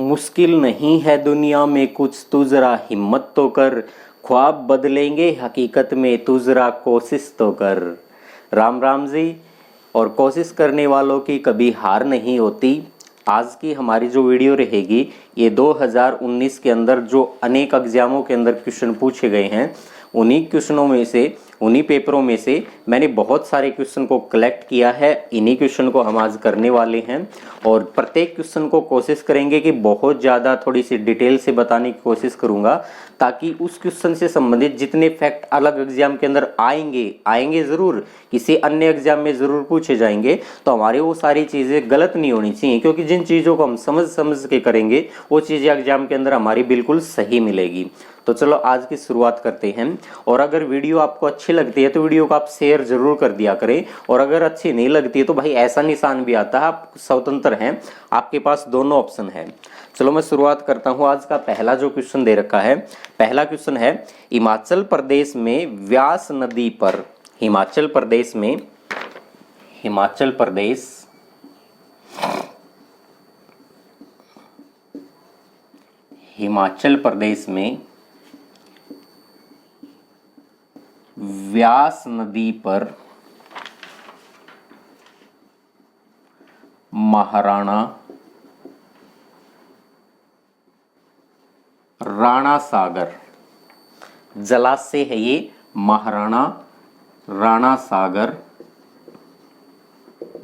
मुश्किल नहीं है दुनिया में कुछ, तू जरा हिम्मत तो कर, ख्वाब बदलेंगे हकीकत में, तू जरा कोशिश तो कर। राम राम जी। और कोशिश करने वालों की कभी हार नहीं होती। आज की हमारी जो वीडियो रहेगी ये 2019 के अंदर जो अनेक एग्जामों के अंदर क्वेश्चन पूछे गए हैं, उन्हीं क्वेश्चनों में से, उन्हीं पेपरों में से मैंने बहुत सारे क्वेश्चन को कलेक्ट किया है। इन्हीं क्वेश्चन को हम आज करने वाले हैं और प्रत्येक क्वेश्चन को कोशिश करेंगे कि बहुत ज़्यादा थोड़ी सी डिटेल से बताने की कोशिश करूंगा, ताकि उस क्वेश्चन से संबंधित जितने फैक्ट अलग एग्जाम के अंदर आएंगे ज़रूर, किसी अन्य एग्जाम में ज़रूर पूछे जाएंगे, तो हमारे वो सारी चीज़ें गलत नहीं होनी चाहिए। क्योंकि जिन चीज़ों को हम समझ के करेंगे वो चीज़ें एग्जाम के अंदर हमारी बिल्कुल सही मिलेगी। तो चलो आज की शुरुआत करते हैं। और अगर वीडियो आपको अच्छी लगती है तो वीडियो को आप शेयर जरूर कर दिया करें, और अगर अच्छी नहीं लगती है तो भाई ऐसा निशान भी आता है, आप स्वतंत्र हैं, आपके पास दोनों ऑप्शन है। चलो मैं शुरुआत करता हूं। आज का पहला जो क्वेश्चन दे रखा है, पहला क्वेश्चन है, हिमाचल प्रदेश में व्यास नदी पर, हिमाचल प्रदेश में व्यास नदी पर महाराणा राणा सागर जलाशय है। ये महाराणा राणा सागर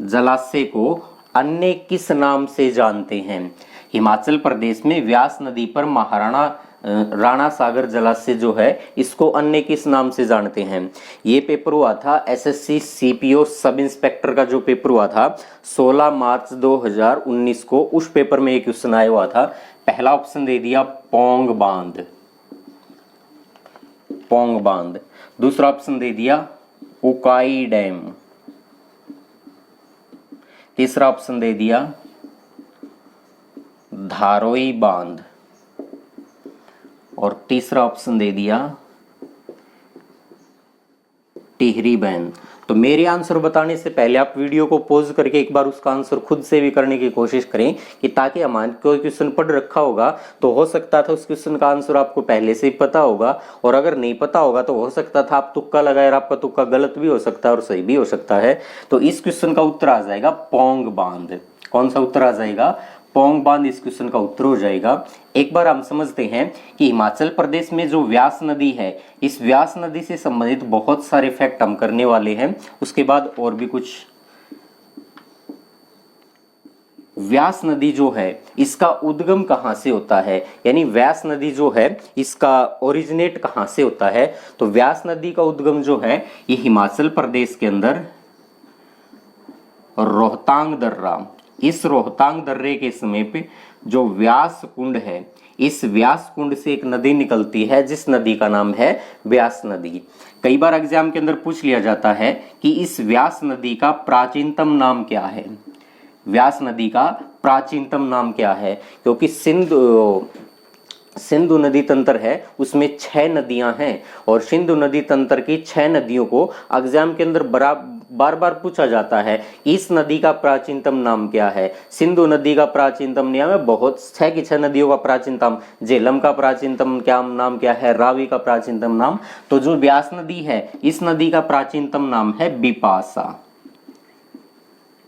जलाशय को अन्य किस नाम से जानते हैं? हिमाचल प्रदेश में व्यास नदी पर महाराणा राणा सागर जलाशय जो है, इसको अन्य किस नाम से जानते हैं? ये पेपर हुआ था एसएससी सीपीओ सब इंस्पेक्टर का जो पेपर हुआ था 16 मार्च 2019 को, उस पेपर में एक क्वेश्चन आया हुआ था। पहला ऑप्शन दे दिया पोंग बांध, दूसरा ऑप्शन दे दिया उकाई डैम, तीसरा ऑप्शन दे दिया धारोई बांध, और तीसरा ऑप्शन दे दिया टिहरी बांध। तो मेरे आंसर बताने से पहले आप वीडियो को पॉज करके एक बार उसका आंसर खुद से भी करने की कोशिश करें, कि ताकि हमारे कोई क्वेश्चन पढ़ रखा होगा तो हो सकता था उस क्वेश्चन का आंसर आपको पहले से ही पता होगा, और अगर नहीं पता होगा तो हो सकता था आप तुक्का लगाए, आपका तुक्का गलत भी हो सकता है और सही भी हो सकता है। तो इस क्वेश्चन का उत्तर आ जाएगा पोंग बांध। कौन सा उत्तर आ जाएगा? पोंग बांध इस क्वेश्चन का उत्तर हो जाएगा। एक बार हम समझते हैं कि हिमाचल प्रदेश में जो व्यास नदी है, इस व्यास नदी से संबंधित बहुत सारे फैक्ट हम करने वाले हैं। उसके बाद और भी कुछ, व्यास नदी जो है इसका उद्गम कहां से होता है, यानी व्यास नदी जो है इसका ओरिजिनेट कहां से होता है? तो व्यास नदी का उद्गम जो है ये हिमाचल प्रदेश के अंदर रोहतांग दर्रा, इस रोहतांग दर्रे के समीप जो व्यास कुंड है, इस व्यास कुंड से एक नदी निकलती है जिस नदी का नाम है व्यास नदी। कई बार एग्जाम के अंदर पूछ लिया जाता है कि इस व्यास नदी का प्राचीनतम नाम क्या है? व्यास नदी का प्राचीनतम नाम क्या है? क्योंकि सिंधु नदी तंत्र है, उसमें 6 नदियां हैं, और सिंधु नदी तंत्र की 6 नदियों को एग्जाम के अंदर बार बार पूछा जाता है, इस नदी का प्राचीनतम नाम क्या है? सिंधु नदी का प्राचीनतम नाम है, बहुत 6 की 6 नदियों का प्राचीनतम, झेलम का प्राचीनतम क्या नाम क्या है? रावी का प्राचीनतम नाम। तो जो व्यास नदी है इस नदी का प्राचीनतम नाम है बिपाशा।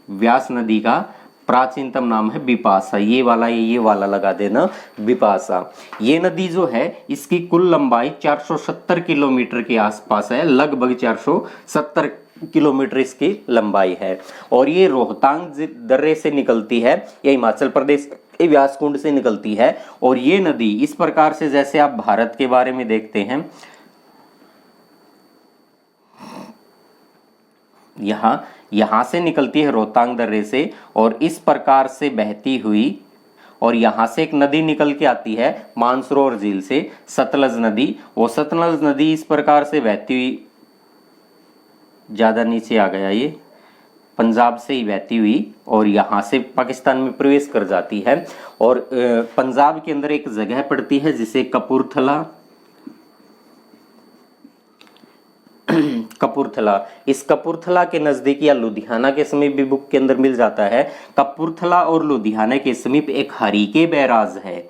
व्यास नदी का प्राचीनतम नाम है बिपाशा। ये वाला लगा देना, बिपाशा। ये नदी जो है इसकी कुल लंबाई 470 किलोमीटर के आसपास है, लगभग 470 किलोमीटर इसकी लंबाई है, और ये रोहतांग दर्रे से निकलती है, ये हिमाचल प्रदेश के व्यास कुंड से निकलती है। और ये नदी इस प्रकार से, जैसे आप भारत के बारे में देखते हैं, यहां से निकलती है रोहतांग दर्रे से, और इस प्रकार से बहती हुई, और यहां से एक नदी निकल के आती है मानसरोवर झील से, सतलज नदी। वो सतलज नदी इस प्रकार से बहती हुई, ज्यादा नीचे आ गया, ये पंजाब से ही बहती हुई और यहां से पाकिस्तान में प्रवेश कर जाती है। और पंजाब के अंदर एक जगह पड़ती है जिसे कपूरथला कपूरथला। इस कपूरथला के नजदीक या लुधियाना के समीप भी बुक के अंदर मिल जाता है। कपूरथला और लुधियाना के समीप एक हरीके बैराज है,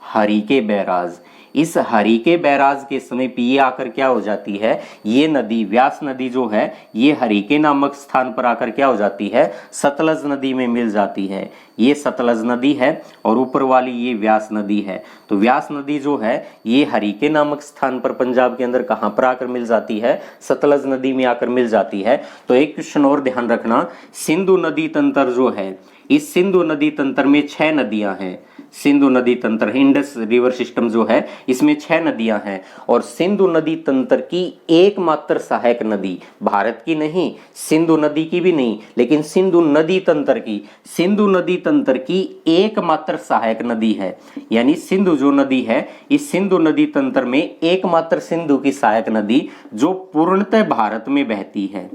हरीके बैराज। इस हरीके बैराज के समीप ये आकर क्या हो जाती है, ये नदी व्यास नदी जो है ये हरीके नामक स्थान पर आकर क्या हो जाती है, सतलज नदी में मिल जाती है। ये सतलज नदी है और ऊपर वाली ये व्यास नदी है। तो व्यास नदी जो है ये हरीके नामक स्थान पर पंजाब के अंदर कहाँ पर आकर मिल जाती है, सतलज नदी में आकर मिल जाती है। तो एक क्वेश्चन और ध्यान रखना, सिंधु नदी तंत्र जो है, इस सिंधु नदी तंत्र में 6 नदियां हैं। सिंधु नदी तंत्र, इंडस रिवर सिस्टम जो है इसमें 6 नदियां हैं और सिंधु नदी तंत्र की एकमात्र सहायक नदी, भारत की नहीं, सिंधु नदी की भी नहीं, लेकिन सिंधु नदी तंत्र की, सिंधु नदी तंत्र की एकमात्र सहायक नदी है। यानी सिंधु जो नदी है, इस सिंधु नदी तंत्र में एकमात्र सिंधु की सहायक नदी जो पूर्णतः भारत में बहती है,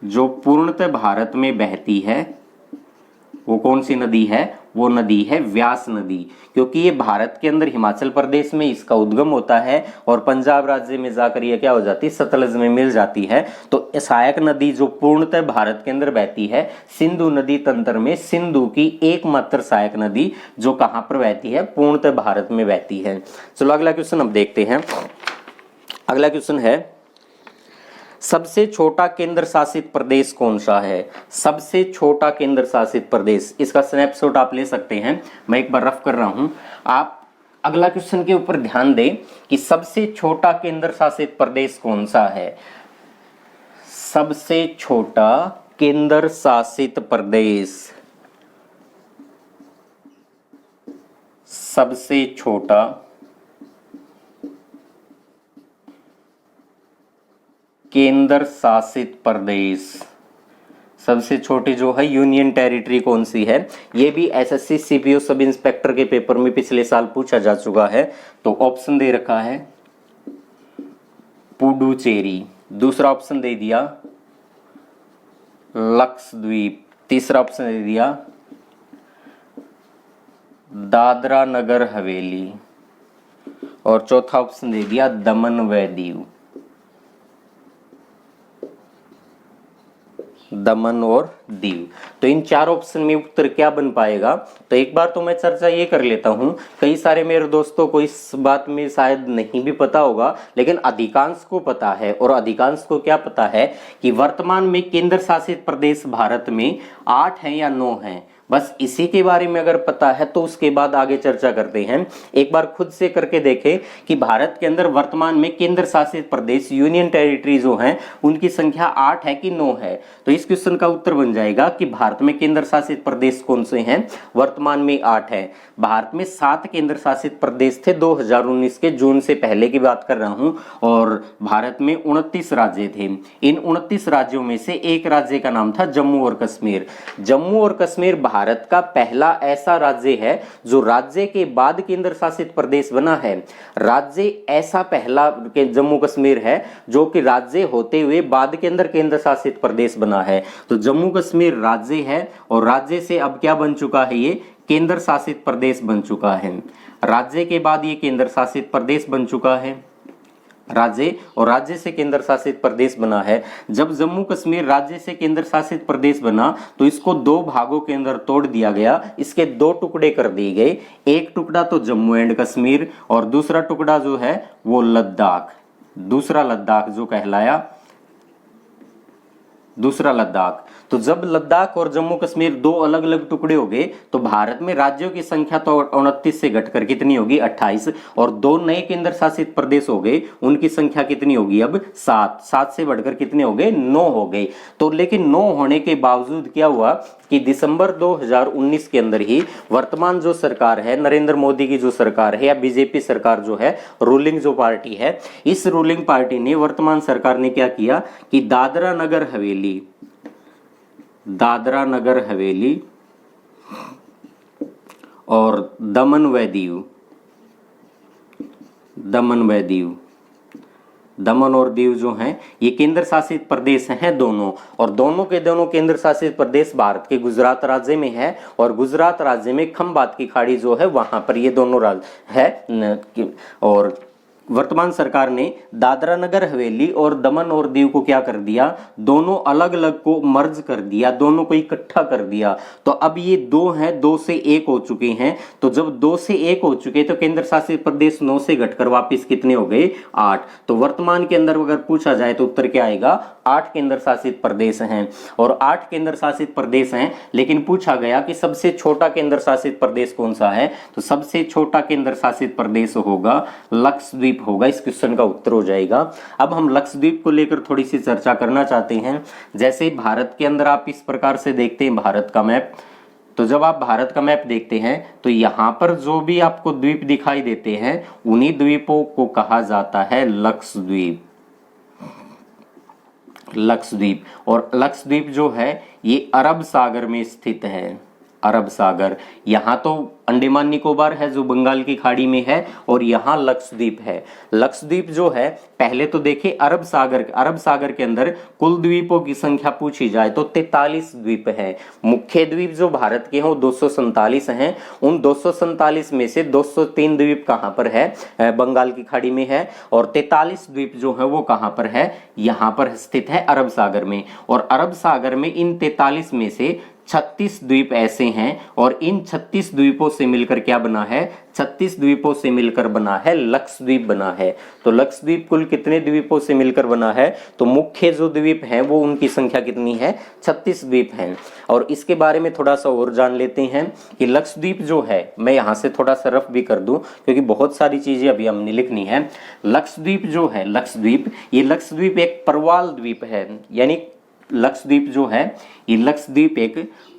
जो पूर्णतः भारत में बहती है, वो कौन सी नदी है, वो नदी है व्यास नदी। क्योंकि ये भारत के अंदर हिमाचल प्रदेश में इसका उद्गम होता है और पंजाब राज्य में जाकर ये क्या हो जाती है, सतलज में मिल जाती है। तो सहायक नदी जो पूर्णतः भारत के अंदर बहती है, सिंधु नदी तंत्र में सिंधु की एकमात्र सहायक नदी जो कहां पर बहती है, पूर्णतः भारत में बहती है। चलो अगला क्वेश्चन अब देखते हैं। अगला क्वेश्चन है, सबसे छोटा केंद्र शासित प्रदेश कौन सा है, सबसे छोटा केंद्र शासित प्रदेश। इसका स्नैपशॉट आप ले सकते हैं, मैं एक बार रफ कर रहा हूं। आप अगला क्वेश्चन के ऊपर ध्यान दें कि सबसे छोटा केंद्र शासित प्रदेश कौन सा है। सबसे छोटा केंद्र शासित प्रदेश, सबसे छोटा केंद्र शासित प्रदेश, सबसे छोटी जो है यूनियन टेरिटरी कौन सी है। ये भी एसएससी सीपीओ सब इंस्पेक्टर के पेपर में पिछले साल पूछा जा चुका है। तो ऑप्शन दे रखा है पुडुचेरी, दूसरा ऑप्शन दे दिया लक्षद्वीप, तीसरा ऑप्शन दे दिया दादरा नगर हवेली और चौथा ऑप्शन दे दिया दमन व दीव, दमन और दीव। तो इन 4 ऑप्शन में उत्तर क्या बन पाएगा। तो एक बार तो मैं चर्चा ये कर लेता हूं, कई सारे मेरे दोस्तों को इस बात में शायद नहीं भी पता होगा, लेकिन अधिकांश को पता है। और अधिकांश को क्या पता है कि वर्तमान में केंद्र शासित प्रदेश भारत में 8 हैं या 9 हैं। बस इसी के बारे में अगर पता है तो उसके बाद आगे चर्चा करते हैं। एक बार खुद से करके देखें कि भारत के अंदर वर्तमान में केंद्र शासित प्रदेश यूनियन टेरिटरी जो हैं उनकी संख्या 8 है कि 9 है। तो इस क्वेश्चन का उत्तर बन जाएगा कि भारत में केंद्र शासित प्रदेश कौन से हैं, वर्तमान में 8 है। भारत में 7 केंद्र शासित प्रदेश थे 2019 के जून से पहले की बात कर रहा हूं, और भारत में 29 राज्य थे। इन 29 राज्यों में से एक राज्य का नाम था जम्मू और कश्मीर। जम्मू और कश्मीर भारत का पहला ऐसा राज्य है जो राज्य के बाद केंद्र शासित प्रदेश बना है। राज्य ऐसा पहला जम्मू कश्मीर है जो कि राज्य होते हुए बाद के अंदर केंद्र शासित प्रदेश बना है। तो जम्मू कश्मीर राज्य है और राज्य से अब क्या बन चुका है, ये केंद्र शासित प्रदेश बन चुका है। राज्य के बाद ये केंद्र शासित प्रदेश बन चुका है, राज्य और राज्य से केंद्र शासित प्रदेश बना है। जब जम्मू कश्मीर राज्य से केंद्र शासित प्रदेश बना तो इसको 2 भागों के अंदर तोड़ दिया गया, इसके 2 टुकड़े कर दिए गए। एक टुकड़ा तो जम्मू एंड कश्मीर और दूसरा टुकड़ा जो है वो लद्दाख, दूसरा लद्दाख जो कहलाया दूसरा लद्दाख। तो जब लद्दाख और जम्मू कश्मीर 2 अलग अलग टुकड़े हो गए तो भारत में राज्यों की संख्या तो 29 से घटकर कितनी होगी, 28, और 2 नए केंद्र शासित प्रदेश हो गए, उनकी संख्या कितनी होगी अब 7, 7 से बढ़कर कितने हो गए, 9 हो गए। तो लेकिन 9 होने के बावजूद क्या हुआ कि दिसंबर 2019 के अंदर ही वर्तमान जो सरकार है, नरेंद्र मोदी की जो सरकार है या बीजेपी सरकार जो है, रूलिंग जो पार्टी है, इस रूलिंग पार्टी ने, वर्तमान सरकार ने क्या किया कि दादरा नगर हवेली और दमन व दमन और दीव जो हैं ये केंद्र शासित प्रदेश हैं दोनों, और दोनों के दोनों केंद्र शासित प्रदेश भारत के गुजरात राज्य में है। और गुजरात राज्य में खंबात की खाड़ी जो है वहां पर ये दोनों राज्य है। और वर्तमान सरकार ने दादरा नगर हवेली और दमन और दीव को क्या कर दिया, दोनों अलग अलग को मर्ज कर दिया, दोनों को इकट्ठा कर दिया। तो अब ये दो हैं, दो से एक हो चुके हैं। तो जब दो से एक हो चुके तो केंद्र शासित प्रदेश 9 से घटकर वापिस कितने हो गए, 8। तो वर्तमान के अंदर अगर पूछा जाए तो उत्तर क्या आएगा, 8 केंद्र शासित प्रदेश हैं। और 8 केंद्र शासित प्रदेश हैं, लेकिन पूछा गया कि सबसे छोटा केंद्र शासित प्रदेश कौन सा है, तो सबसे छोटा केंद्र शासित प्रदेश होगा लक्षद्वीप होगा। इस क्वेश्चन का उत्तर हो जाएगा। अब हम लक्षद्वीप को लेकर थोड़ी सी चर्चा करना चाहते हैं। जैसे भारत के अंदर आप इस प्रकार से देखते हैं भारत का मैप, तो जब आप भारत का मैप देखते हैं तो यहां पर जो भी आपको द्वीप दिखाई देते हैं उन्हीं द्वीपों को कहा जाता है लक्षद्वीप। लक्षद्वीप, और लक्षद्वीप जो है ये अरब सागर में स्थित है। अरब सागर, यहाँ तो अंडमान निकोबार है जो बंगाल की खाड़ी में है, और यहाँ लक्षद्वीप है। लक्षद्वीप जो है, पहले तो देखिए अरब सागर के अंदर कुल द्वीपों की संख्या पूछी जाए तो 43 द्वीप है। मुख्य द्वीप जो भारत के हैं वो 247 हैं। उन 247 में से 203 द्वीप कहाँ पर है, बंगाल की खाड़ी में है, और 43 द्वीप जो है वो कहाँ पर है, यहाँ पर स्थित है अरब सागर में। और अरब सागर में इन 43 में से 36 द्वीप ऐसे हैं, और इन 36 द्वीपों से मिलकर क्या बना है, 36 द्वीपों से मिलकर बना है लक्षद्वीप बना है। तो लक्षद्वीप कुल कितने द्वीपों से मिलकर बना है, तो मुख्य जो द्वीप हैं वो उनकी संख्या कितनी है, 36 द्वीप हैं। और इसके बारे में थोड़ा सा और जान लेते हैं कि लक्षद्वीप जो है, मैं यहाँ से थोड़ा सा रफ भी कर दूं क्योंकि बहुत सारी चीजें अभी हमने लिखनी है। लक्षद्वीप जो है, लक्षद्वीप एक प्रवाल द्वीप है, यानी लक्षद्वीप जो है ये लक्षद्वीप एक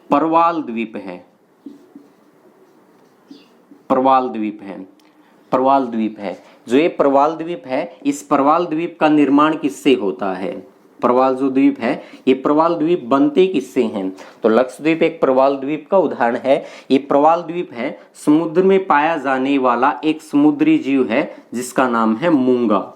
प्रवाल द्वीप है। प्रवाल द्वीप है। जो ये प्रवाल द्वीप है, इस प्रवाल द्वीप का निर्माण किससे होता है, प्रवाल जो द्वीप है ये प्रवाल द्वीप बनते किससे हैं, तो लक्षद्वीप एक प्रवाल द्वीप का उदाहरण है। ये प्रवाल द्वीप है, समुद्र में पाया जाने वाला एक समुद्री जीव है जिसका नाम है मूंगा।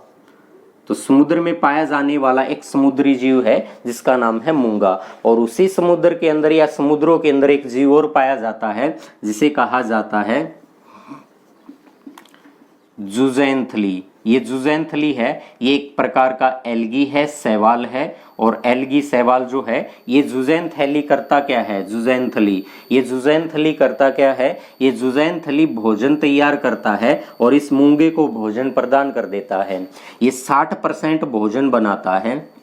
तो समुद्र में पाया जाने वाला एक समुद्री जीव है जिसका नाम है मूंगा। और उसी समुद्र के अंदर या समुद्रों के अंदर एक जीव और पाया जाता है जिसे कहा जाता है जुज़ैंथली। ये जुज़ैंथली है, ये एक प्रकार का एल्गी है, शैवाल है। और एल्गी शैवाल जो है ये जुज़ैंथली करता क्या है, जुज़ैंथली, ये जुज़ैंथली करता क्या है, ये जुज़ैंथली भोजन तैयार करता है और इस मूंगे को भोजन प्रदान कर देता है। ये 60% भोजन बनाता है।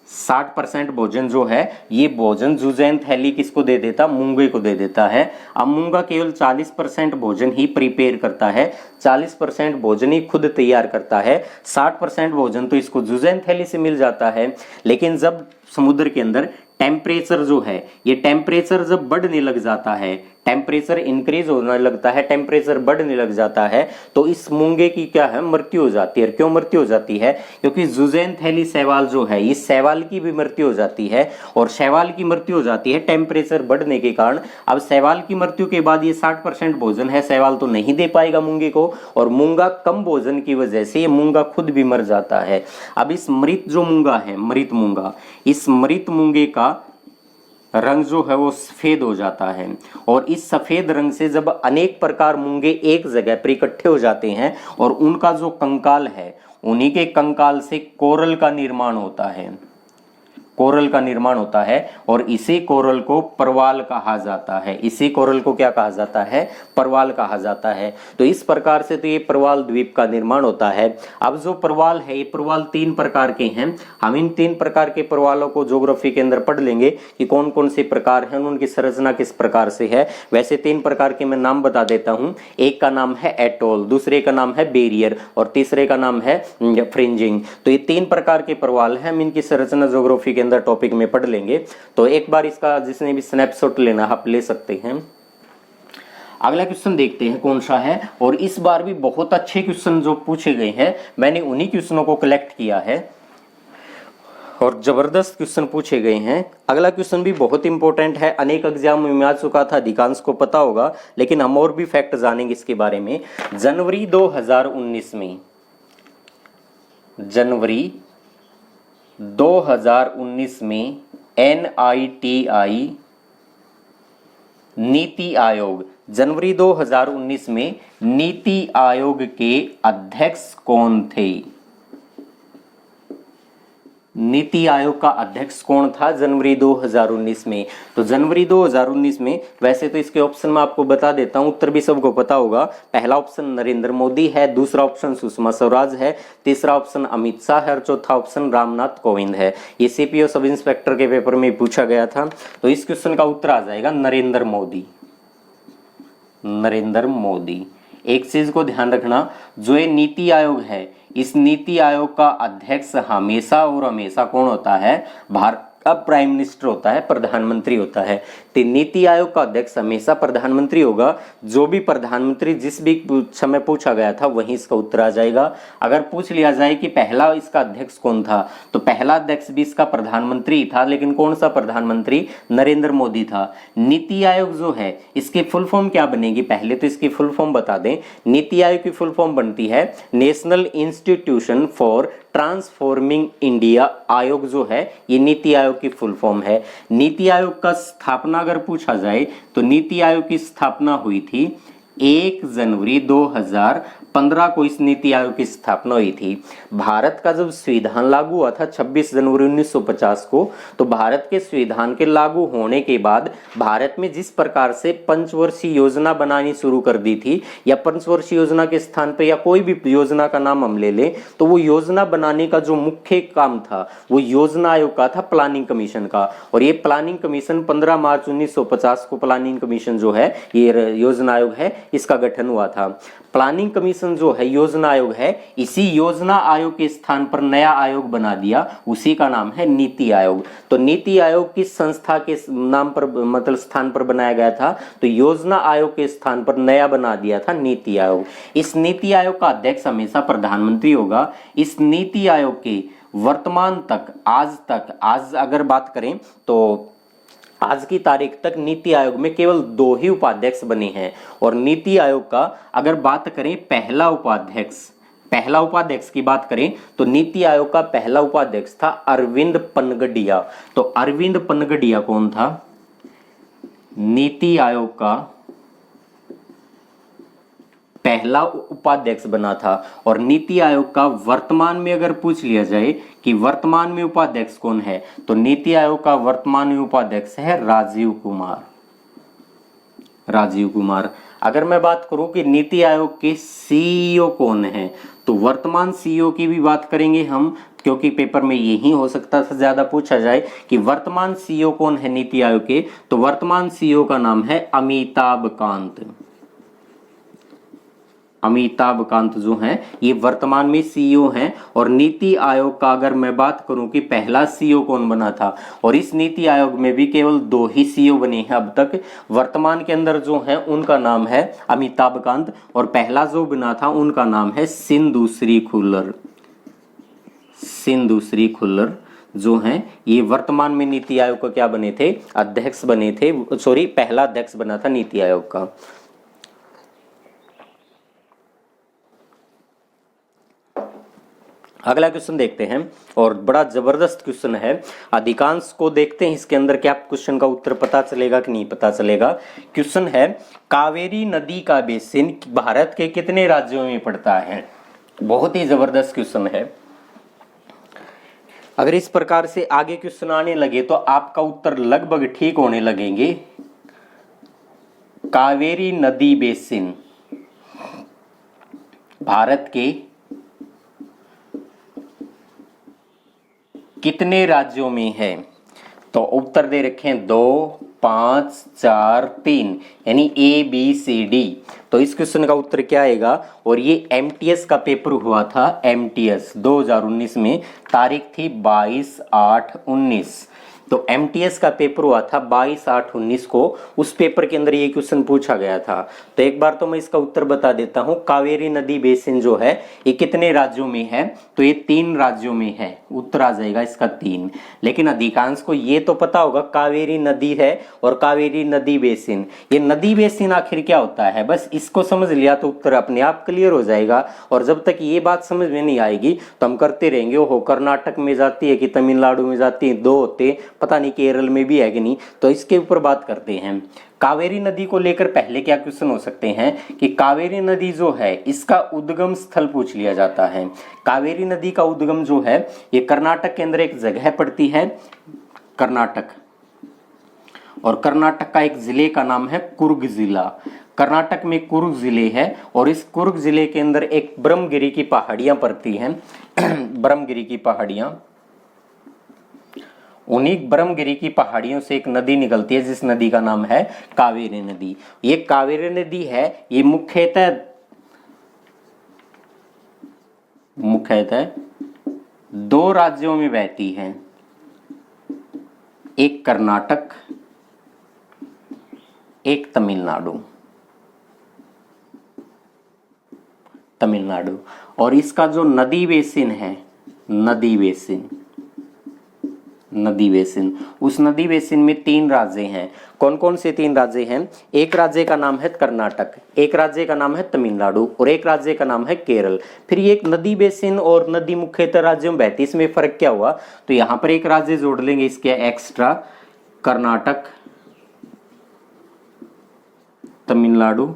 60% भोजन जो है ये भोजन जुज़ैंथली किसको दे देता, मूंगे को दे देता है। अब मूंगा केवल 40% भोजन ही प्रिपेयर करता है, 40% भोजन ही खुद तैयार करता है, 60% भोजन तो इसको जुज़ैंथली से मिल जाता है। लेकिन जब समुद्र के अंदर टेम्परेचर जो है, ये टेम्परेचर जब बढ़ने लग जाता है, टेम्परेचर इंक्रीज होने लगता है, टेम्परेचर बढ़ने लग जाता है, तो इस मूंगे की क्या है, मृत्यु हो जाती है। क्यों मृत्यु हो जाती है, क्योंकि जुज़ैंथली शैवाल जो है इस शैवाल की भी मृत्यु हो जाती है। और शैवाल की मृत्यु हो जाती है टेम्परेचर बढ़ने के कारण। अब शैवाल की मृत्यु के बाद ये 60% भोजन है शैवाल तो नहीं दे पाएगा मूंगे को, और मूंगा कम भोजन की वजह से ये मूंगा खुद भी मर जाता है। अब इस मृत जो मूंगा है, मृत मूंगा, इस मृत मूंगे का रंग जो है वो सफेद हो जाता है। और इस सफेद रंग से जब अनेक प्रकार मूंगे एक जगह पर इकट्ठे हो जाते हैं और उनका जो कंकाल है, उन्हीं के कंकाल से कोरल का निर्माण होता है। कोरल का निर्माण होता है और इसी कोरल को परवाल कहा जाता है। इसी कोरल को क्या कहा जाता है, परवाल कहा जाता है। तो इस प्रकार से तो ये परवाल द्वीप का निर्माण होता है। अब जो परवाल है, ये परवाल 3 प्रकार के हैं। हम इन 3 प्रकार के परवालों को ज्योग्राफी के अंदर पढ़ लेंगे कि कौन कौन से प्रकार हैं, उनकी संरचना किस प्रकार से है। वैसे 3 प्रकार के मैं नाम बता देता हूँ। एक का नाम है एटोल, दूसरे का नाम है बेरियर और तीसरे का नाम है फ्रिंजिंग। तो ये 3 प्रकार के परवाल हैं, हम इनकी संरचना ज्योग्राफी के अंदर टॉपिक में पढ़ लेंगे। तो एक बार इसका जिसने भी स्नैपशॉट लेना आप ले सकते हैं। अगला क्वेश्चन देखते हैं कौन सा है, और इस बार भी बहुत अच्छे क्वेश्चन जो पूछे गए हैं, मैंने उन्हीं क्वेश्चनों को कलेक्ट किया है और जबरदस्त क्वेश्चन पूछे गए हैं। अगला क्वेश्चन भी बहुत इंपॉर्टेंट है, अनेक एग्जाम में आ चुका था, अधिकांश को पता होगा, लेकिन हम और भी फैक्ट जानेंगे इसके बारे में। जनवरी 2019 में NITI नीति आयोग जनवरी 2019 में नीति आयोग के अध्यक्ष कौन थे? नीति आयोग का अध्यक्ष कौन था जनवरी 2019 में? तो जनवरी 2019 में, वैसे तो इसके ऑप्शन में आपको बता देता हूं, उत्तर भी सबको पता होगा। पहला ऑप्शन नरेंद्र मोदी है, दूसरा ऑप्शन सुषमा स्वराज है, तीसरा ऑप्शन अमित शाह है और चौथा ऑप्शन रामनाथ कोविंद है। ये सीपीओ सब इंस्पेक्टर के पेपर में पूछा गया था। तो इस क्वेश्चन का उत्तर आ जाएगा नरेंद्र मोदी। नरेंद्र मोदी। एक चीज को ध्यान रखना, जो ये नीति आयोग है, इस नीति आयोग का अध्यक्ष हमेशा और हमेशा कौन होता है? भारत का प्राइम मिनिस्टर होता है, प्रधानमंत्री होता है। तो नीति आयोग का अध्यक्ष हमेशा प्रधानमंत्री होगा। जो भी प्रधानमंत्री जिस भी समय पूछा गया था वहीं इसका उत्तर आ जाएगा। अगर पूछ लिया जाए कि पहला इसका अध्यक्ष कौन था, तो पहला अध्यक्ष भी इसका प्रधानमंत्री ही था, लेकिन कौन सा प्रधानमंत्री? नरेंद्र मोदी था। नीति आयोग जो है, इसकी फुल फॉर्म क्या बनेगी? पहले तो इसकी फुल फॉर्म बता दें। नीति आयोग की फुल फॉर्म बनती है national institution for transforming India. आयोग जो है ये नीति आयोग की फुल फॉर्म है। नीति आयोग का स्थापना अगर पूछा जाए तो नीति आयोग की स्थापना हुई थी 1 जनवरी 2015 को इस नीति आयोग की स्थापना हुई थी। भारत का जब संविधान लागू हुआ था 26 जनवरी 1950 को, तो भारत के संविधान के लागू होने के बाद भारत में जिस प्रकार से पंचवर्षीय योजना बनानी शुरू कर दी थी, या पंचवर्षीय योजना के स्थान पर या कोई भी योजना का नाम हम ले लें, तो वो योजना बनाने का जो मुख्य काम था वो योजना आयोग का था, प्लानिंग कमीशन का। और ये प्लानिंग कमीशन 15 मार्च 1950 को प्लानिंग कमीशन जो है, ये योजना आयोग है, इसका गठन हुआ था। प्लानिंग कमीशन जो है, योजना आयोग है, इसी योजना आयोग के स्थान पर नया आयोग बना दिया, उसी का नाम है नीति आयोग। तो नीति आयोग किस संस्था के नाम पर, मतलब स्थान पर बनाया गया था? तो योजना आयोग के स्थान पर नया बना दिया था नीति आयोग। इस नीति आयोग का अध्यक्ष हमेशा प्रधानमंत्री होगा। इस नीति आयोग के वर्तमान तक, आज अगर बात करें तो आज की तारीख तक नीति आयोग में केवल 2 ही उपाध्यक्ष बने हैं। और नीति आयोग का अगर बात करें पहला उपाध्यक्ष की बात करें तो नीति आयोग का पहला उपाध्यक्ष था अरविंद पनगडिया। तो अरविंद पनगडिया कौन था? नीति आयोग का पहला उपाध्यक्ष बना था। और नीति आयोग का वर्तमान में अगर पूछ लिया जाए कि वर्तमान में उपाध्यक्ष कौन है, तो नीति आयोग का वर्तमान में उपाध्यक्ष है राजीव कुमार। अगर मैं बात करूं कि नीति आयोग के सीईओ कौन है, तो वर्तमान सीईओ की भी बात करेंगे हम, क्योंकि पेपर में यही हो सकता था ज्यादा पूछा जाए कि वर्तमान सीईओ कौन है नीति आयोग के। तो वर्तमान सीईओ का नाम है अमिताभ कांत जो हैं, ये वर्तमान में सीईओ हैं। और नीति आयोग का अगर मैं बात करूं कि पहला सीईओ कौन बना था, और इस नीति आयोग में भी केवल 2 ही सीईओ बने हैं अब तक। वर्तमान के अंदर जो है उनका नाम है अमिताभ कांत, और पहला जो बना था उनका नाम है सिंधु श्री खुल्लर जो हैं, ये वर्तमान में नीति आयोग का क्या बने थे? अध्यक्ष बने थे। पहला अध्यक्ष बना था नीति आयोग का। अगला क्वेश्चन देखते हैं, और बड़ा जबरदस्त क्वेश्चन है। अधिकांश को देखते हैं इसके अंदर क्या क्वेश्चन का उत्तर पता चलेगा कि नहीं पता चलेगा। क्वेश्चन है, कावेरी नदी का बेसिन भारत के कितने राज्यों में पड़ता है? बहुत ही जबरदस्त क्वेश्चन है। अगर इस प्रकार से आगे क्वेश्चन आने लगे तो आपका उत्तर लगभग ठीक होने लगेंगे। कावेरी नदी बेसिन भारत के कितने राज्यों में है? तो उत्तर दे रखे हैं 2, 5, 4, 3, यानी ABCD। तो इस क्वेश्चन का उत्तर क्या आएगा? और ये MTS का पेपर हुआ था, MTS 2019 में, तारीख थी 22/8/19। तो MTS का पेपर हुआ था 22/8/19 को। उस पेपर के अंदर ये क्वेश्चन पूछा गया था। तो एक बार तो मैं इसका उत्तर बता देता हूँ। कावेरी नदी बेसिन जो है ये कितने राज्यों में है? तो ये 3 राज्यों में है। उत्तर आ जाएगा इसका 3। लेकिन अधिकांश को ये तो पता होगा कावेरी नदी है और कावेरी नदी बेसिन। ये नदी बेसिन आखिर क्या होता है, बस इसको समझ लिया तो उत्तर अपने आप क्लियर हो जाएगा। और जब तक ये बात समझ में नहीं आएगी तो हम करते रहेंगे, ओहो कर्नाटक में जाती है कि तमिलनाडु में जाती है, 2 होते पता नहीं केरल में भी है कि नहीं, तो इसके ऊपर बात करते हैं। कावेरी नदी को लेकर पहले क्या क्वेश्चन हो सकते हैं कि कावेरी नदी जो है इसका उद्गम स्थल पूछ लिया जाता है। कावेरी नदी का उद्गम जो है ये कर्नाटक के अंदर एक जगह पड़ती है, कर्नाटक, और कर्नाटक का एक जिले का नाम है कुर्ग जिला। कर्नाटक में कुर्ग जिले है और इस कुर्ग जिले के अंदर एक ब्रह्मगिरी की पहाड़ियां पड़ती हैं। ब्रह्मगिरी की पहाड़ियां, उन्हीं ब्रह्मगिरी की पहाड़ियों से एक नदी निकलती है जिस नदी का नाम है कावेरी नदी। ये कावेरी नदी है, ये मुख्यतः दो राज्यों में बहती है, एक कर्नाटक, एक तमिलनाडु। और इसका जो नदी बेसिन है, नदी बेसिन, उस नदी बेसिन में 3 राज्य हैं। कौन कौन से 3 राज्य हैं? एक राज्य का नाम है कर्नाटक, एक राज्य का नाम है तमिलनाडु और एक राज्य का नाम है केरल। फिर ये एक नदी बेसिन और नदी मुख्यतः राज्यों में बहती, इसमें फर्क क्या हुआ? तो यहाँ पर एक राज्य जोड़ लेंगे इसके एक्स्ट्रा, कर्नाटक, तमिलनाडु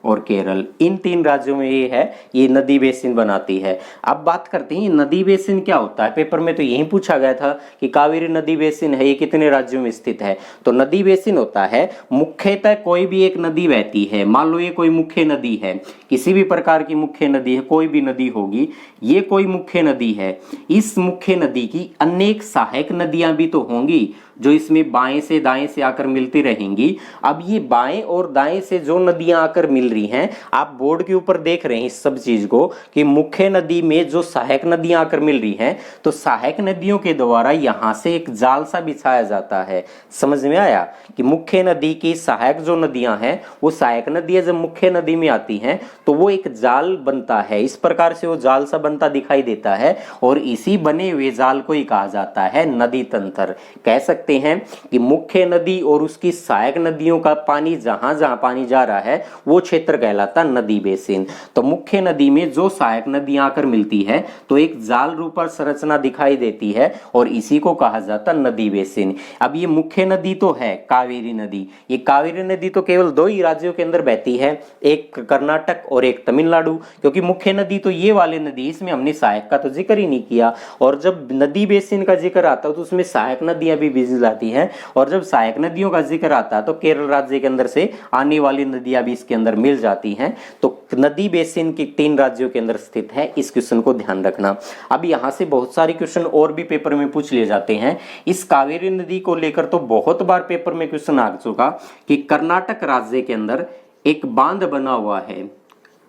और केरल। इन 3 राज्यों में ये है, ये नदी बेसिन बनाती है। अब बात करते हैं नदी बेसिन क्या होता है। पेपर में तो यही पूछा गया था कि कावेरी नदी बेसिन है, ये कितने राज्यों में स्थित है। तो नदी बेसिन होता है मुख्यतः कोई भी एक नदी बहती है, मान लो ये कोई मुख्य नदी है, किसी भी प्रकार की मुख्य नदी है, कोई भी नदी होगी, ये कोई मुख्य नदी है। इस मुख्य नदी की अनेक सहायक नदियां भी तो होंगी जो इसमें बाएं से दाएं से आकर मिलती रहेंगी। अब ये बाएं और दाएं से जो नदियां आकर मिल रही हैं, आप बोर्ड के ऊपर देख रहे हैं इस सब चीज को कि मुख्य नदी में जो सहायक नदियां आकर मिल रही हैं, तो सहायक नदियों के द्वारा यहां से एक जाल सा बिछाया जाता है। समझ में आया कि मुख्य नदी की सहायक जो नदियां हैं, वो सहायक नदियां जब मुख्य नदी में आती हैं तो वो एक जाल बनता है, इस प्रकार से वो जाल सा बनता दिखाई देता है और इसी बने हुए जाल को ही कहा जाता है नदी तंत्र। कह सकते हैं कि मुख्य नदी और उसकी सहायक नदियों का पानी जहां जहां पानी जा रहा है वो क्षेत्र कहलाता नदी बेसिन। तो मुख्य नदी में जो सहायक नदियां आकर मिलती है तो एक जाल रूपा संरचना दिखाई देती है और इसी को कहा जाता नदी बेसिन। अब ये मुख्य नदी तो है कावेरी नदी, ये कावेरी नदी तो केवल 2 ही राज्यों के अंदर बहती है, एक कर्नाटक और एक तमिलनाडु, क्योंकि मुख्य नदी तो ये वाली नदी, इसमें हमने सहायक का तो जिक्र ही नहीं किया। और जब नदी बेसिन का जिक्र आता है तो उसमें सहायक नदियां भी आती हैं, और जब सहायक नदियों का जिक्र आता है तो केरल राज्य के अंदर से आने वाली नदियां भी इसके अंदर मिल जाती हैं। तो नदी बेसिन की 3 राज्यों के अंदर स्थित है, इस क्वेश्चन को ध्यान रखना। अब यहां से बहुत सारे क्वेश्चन और भी पेपर में पूछ लिए जाते हैं। इस कावेरी नदी को लेकर तो बहुत बार पेपर में क्वेश्चन आ चुका कि कर्नाटक राज्य के अंदर एक बांध बना हुआ है,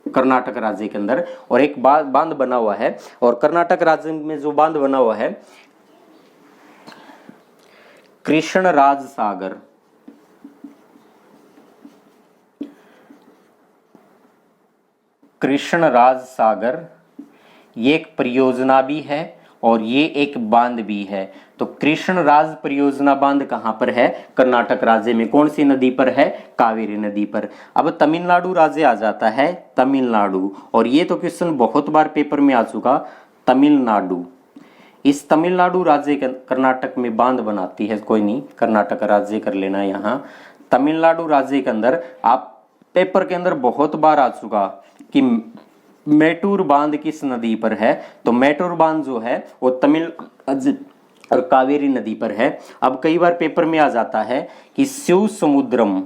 कर्नाटक राज्य के अंदर और एक बांध बना हुआ है, और कर्नाटक राज्य में जो बांध बना हुआ है कृष्णराज सागर, कृष्णराज सागर, ये एक परियोजना भी है और ये एक बांध भी है। तो कृष्णराज परियोजना बांध कहां पर है? कर्नाटक राज्य में। कौन सी नदी पर है? कावेरी नदी पर। अब तमिलनाडु राज्य आ जाता है, तमिलनाडु, और ये तो क्वेश्चन बहुत बार पेपर में आ चुका, तमिलनाडु। इस तमिलनाडु राज्य कर्नाटक में बांध बनाती है, कोई नहीं, कर्नाटक राज्य कर लेना यहाँ। तमिलनाडु राज्य के अंदर आप पेपर के अंदर बहुत बार आ चुका कि मेटूर बांध किस नदी पर है, तो मेटूर बांध जो है वो तमिल और कावेरी नदी पर है। अब कई बार पेपर में आ जाता है कि शिव समुद्रम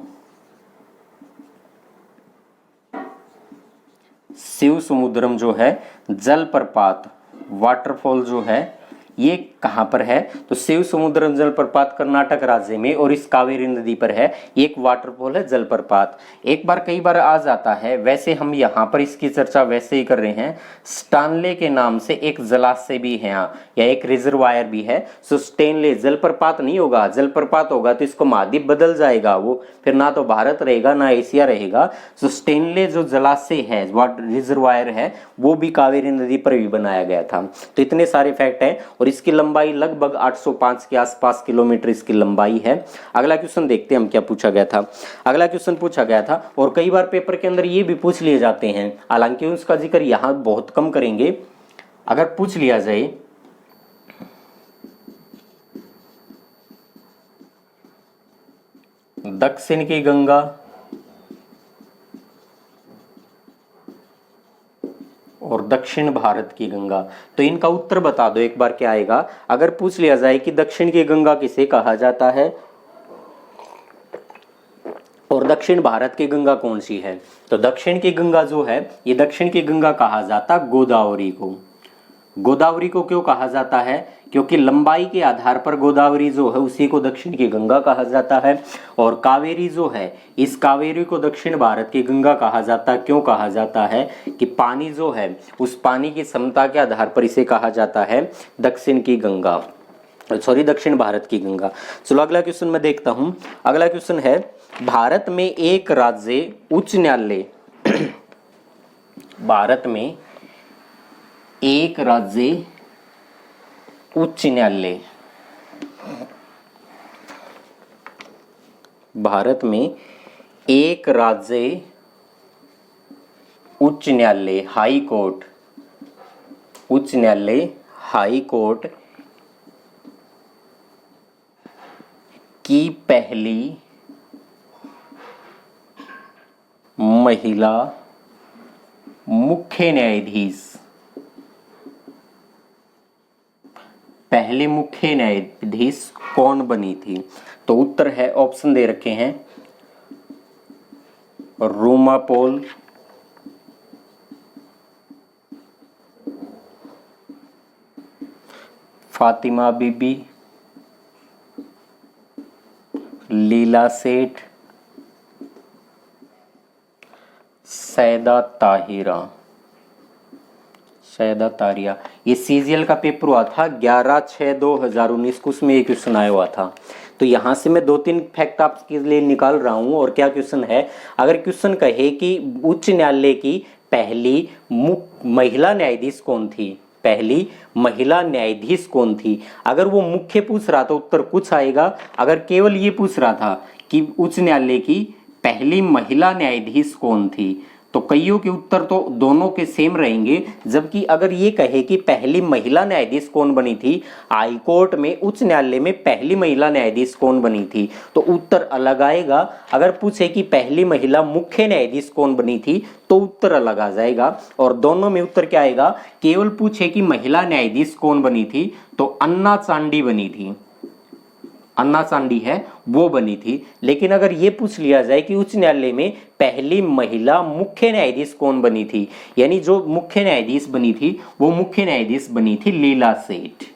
जो है जलप्रपात, वाटरफॉल जो है, ये कहां पर है? तो शिव समुद्रम जलप्रपात कर्नाटक राज्य में और इस कावेरी नदी पर है। एक वाटरफॉल है, जलप्रपात। एक बार कई बार आ जाता है, वैसे हम यहाँ पर इसकी चर्चा वैसे ही कर रहे हैं। स्टानले के नाम से एक जलाशय भी है यहाँ, या एक रिजर्वायर भी है। सो स्टेनले जलप्रपात नहीं होगा, जलप्रपात होगा तो इसको महाद्वीप बदल जाएगा, वो फिर ना तो भारत रहेगा ना एशिया रहेगा। सो स्टेनले जो जलाशय है, रिजर्वायर है, वो भी कावेरी नदी पर भी बनाया गया था। तो इतने सारे फैक्ट हैं और इसकी लंबाई लगभग 805 के आसपास किलोमीटर इसकी लंबाई है। अगला क्वेश्चन देखते हैं हम क्या पूछा गया था। अगला क्वेश्चन पूछा गया था और कई बार पेपर के अंदर ये भी पूछ लिए जाते हैं, हालांकि उसका जिक्र यहाँ बहुत कम करेंगे। अगर पूछ लिया जाए दक्षिण की गंगा और दक्षिण भारत की गंगा। तो इनका उत्तर बता दो एक बार क्या आएगा। अगर पूछ लिया जाए कि दक्षिण की गंगा किसे कहा जाता है और दक्षिण भारत की गंगा कौन सी है, तो दक्षिण की गंगा जो है, ये दक्षिण की गंगा कहा जाता गोदावरी को। गोदावरी को क्यों कहा जाता है, क्योंकि लंबाई के आधार पर गोदावरी जो है उसी को दक्षिण की गंगा कहा जाता है। और कावेरी जो है, इस कावेरी को दक्षिण भारत की गंगा कहा जाता है। क्यों कहा जाता है कि पानी जो है उस पानी की क्षमता के आधार पर इसे कहा जाता है दक्षिण की गंगा, सॉरी दक्षिण भारत की गंगा। चलो अगला क्वेश्चन मैं देखता हूं। अगला क्वेश्चन है, भारत में एक राज्य उच्च न्यायालय भारत में एक राज्य उच्च न्यायालय, भारत में एक राज्य उच्च न्यायालय हाई कोर्ट, उच्च न्यायालय हाई कोर्ट की पहली महिला मुख्य न्यायाधीश, पहले मुख्य न्यायाधीश कौन बनी थी? तो उत्तर है, ऑप्शन दे रखे हैं, रूमा पोल, फातिमा बीबी, लीला सेठ, सैदा ताहिरा, सैदा तारिया। ये सीजीएल का पेपर हुआ था 11/6/2019 को, उसमें एक क्वेश्चन आया हुआ था। तो यहाँ से मैं 2-3 फैक्ट आपके लिए निकाल रहा हूँ। और क्या क्वेश्चन है, अगर क्वेश्चन कहे कि उच्च न्यायालय की पहली महिला न्यायाधीश कौन थी, पहली महिला न्यायाधीश कौन थी, अगर वो मुख्य पूछ रहा था उत्तर कुछ आएगा। अगर केवल ये पूछ रहा था कि उच्च न्यायालय की पहली महिला न्यायाधीश कौन थी, तो कईयों के उत्तर तो दोनों के सेम रहेंगे। जबकि अगर ये कहे कि पहली महिला न्यायाधीश कौन बनी थी, हाई कोर्ट में, उच्च न्यायालय में पहली महिला न्यायाधीश कौन बनी थी, तो उत्तर अलग आएगा। अगर पूछे कि पहली महिला मुख्य न्यायाधीश कौन बनी थी, तो उत्तर अलग आ जाएगा। और दोनों में उत्तर क्या आएगा, केवल पूछे कि महिला न्यायाधीश कौन बनी थी, तो अन्ना चांडी बनी थी, अन्ना चांडी है वो बनी थी। लेकिन अगर ये पूछ लिया जाए कि उच्च न्यायालय में पहली महिला मुख्य न्यायाधीश कौन बनी थी, यानी जो मुख्य न्यायाधीश बनी थी वो मुख्य न्यायाधीश बनी थी लीला सेठ।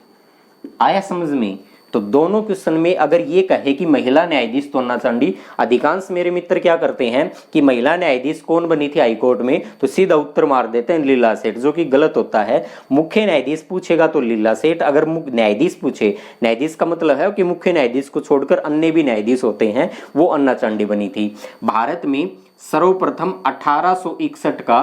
आया समझ में? तो दोनों क्वेश्चन में अगर ये कहे कि महिला न्यायाधीश तो अन्ना चांडी, अधिकांश मेरे मित्र क्या करते हैं कि महिला न्यायाधीश कौन बनी थी हाईकोर्ट में, तो सीधा उत्तर मार देते हैं लीला सेठ, जो कि गलत होता है। मुख्य न्यायाधीश पूछेगा तो लीला सेठ, अगर न्यायाधीश पूछे, न्यायाधीश का मतलब है कि मुख्य न्यायाधीश को छोड़कर अन्य भी न्यायाधीश होते हैं, वो अन्ना चांडी बनी थी। भारत में सर्वप्रथम 1861 का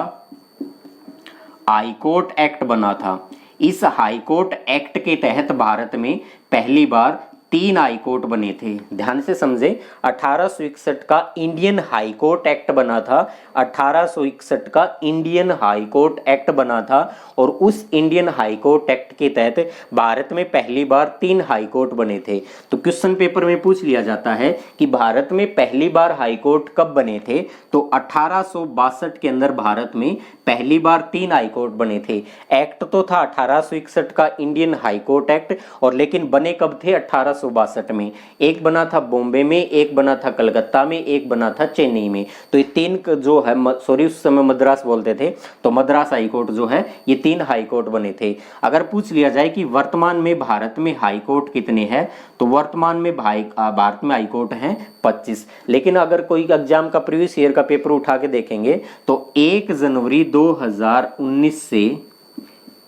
हाईकोर्ट एक्ट बना था। इस हाईकोर्ट एक्ट के तहत भारत में पहली बार 3 हाईकोर्ट बने थे। ध्यान से समझे, 1861 का इंडियन हाईकोर्ट एक्ट बना था, 1861 का इंडियन हाईकोर्ट एक्ट बना था। और उस इंडियन हाईकोर्ट एक्ट के तहत भारत में पहली बार 3 हाईकोर्ट बने थे। तो क्वेश्चन पेपर में पूछ लिया जाता है कि भारत में पहली बार हाईकोर्ट कब बने थे, तो 1862 के अंदर भारत में पहली बार 3 हाईकोर्ट बने थे। एक्ट तो था 1861 का इंडियन हाईकोर्ट एक्ट, और लेकिन बने कब थे, 1862 में। एक बना था बॉम्बे में, एक बना था कलकत्ता में, एक बना था चेन्नई में। तो ये 3 जो है, सॉरी उस समय मद्रास बोलते थे, तो मद्रास हाईकोर्ट जो है, ये 3 हाईकोर्ट बने थे। अगर पूछ लिया जाए कि वर्तमान में भारत में हाईकोर्ट कितने हैं, तो वर्तमान में भारत में हाईकोर्ट हैं 25। लेकिन अगर कोई एग्जाम का प्रीवियस ईयर का पेपर उठा के देखेंगे तो 1 जनवरी 2019 से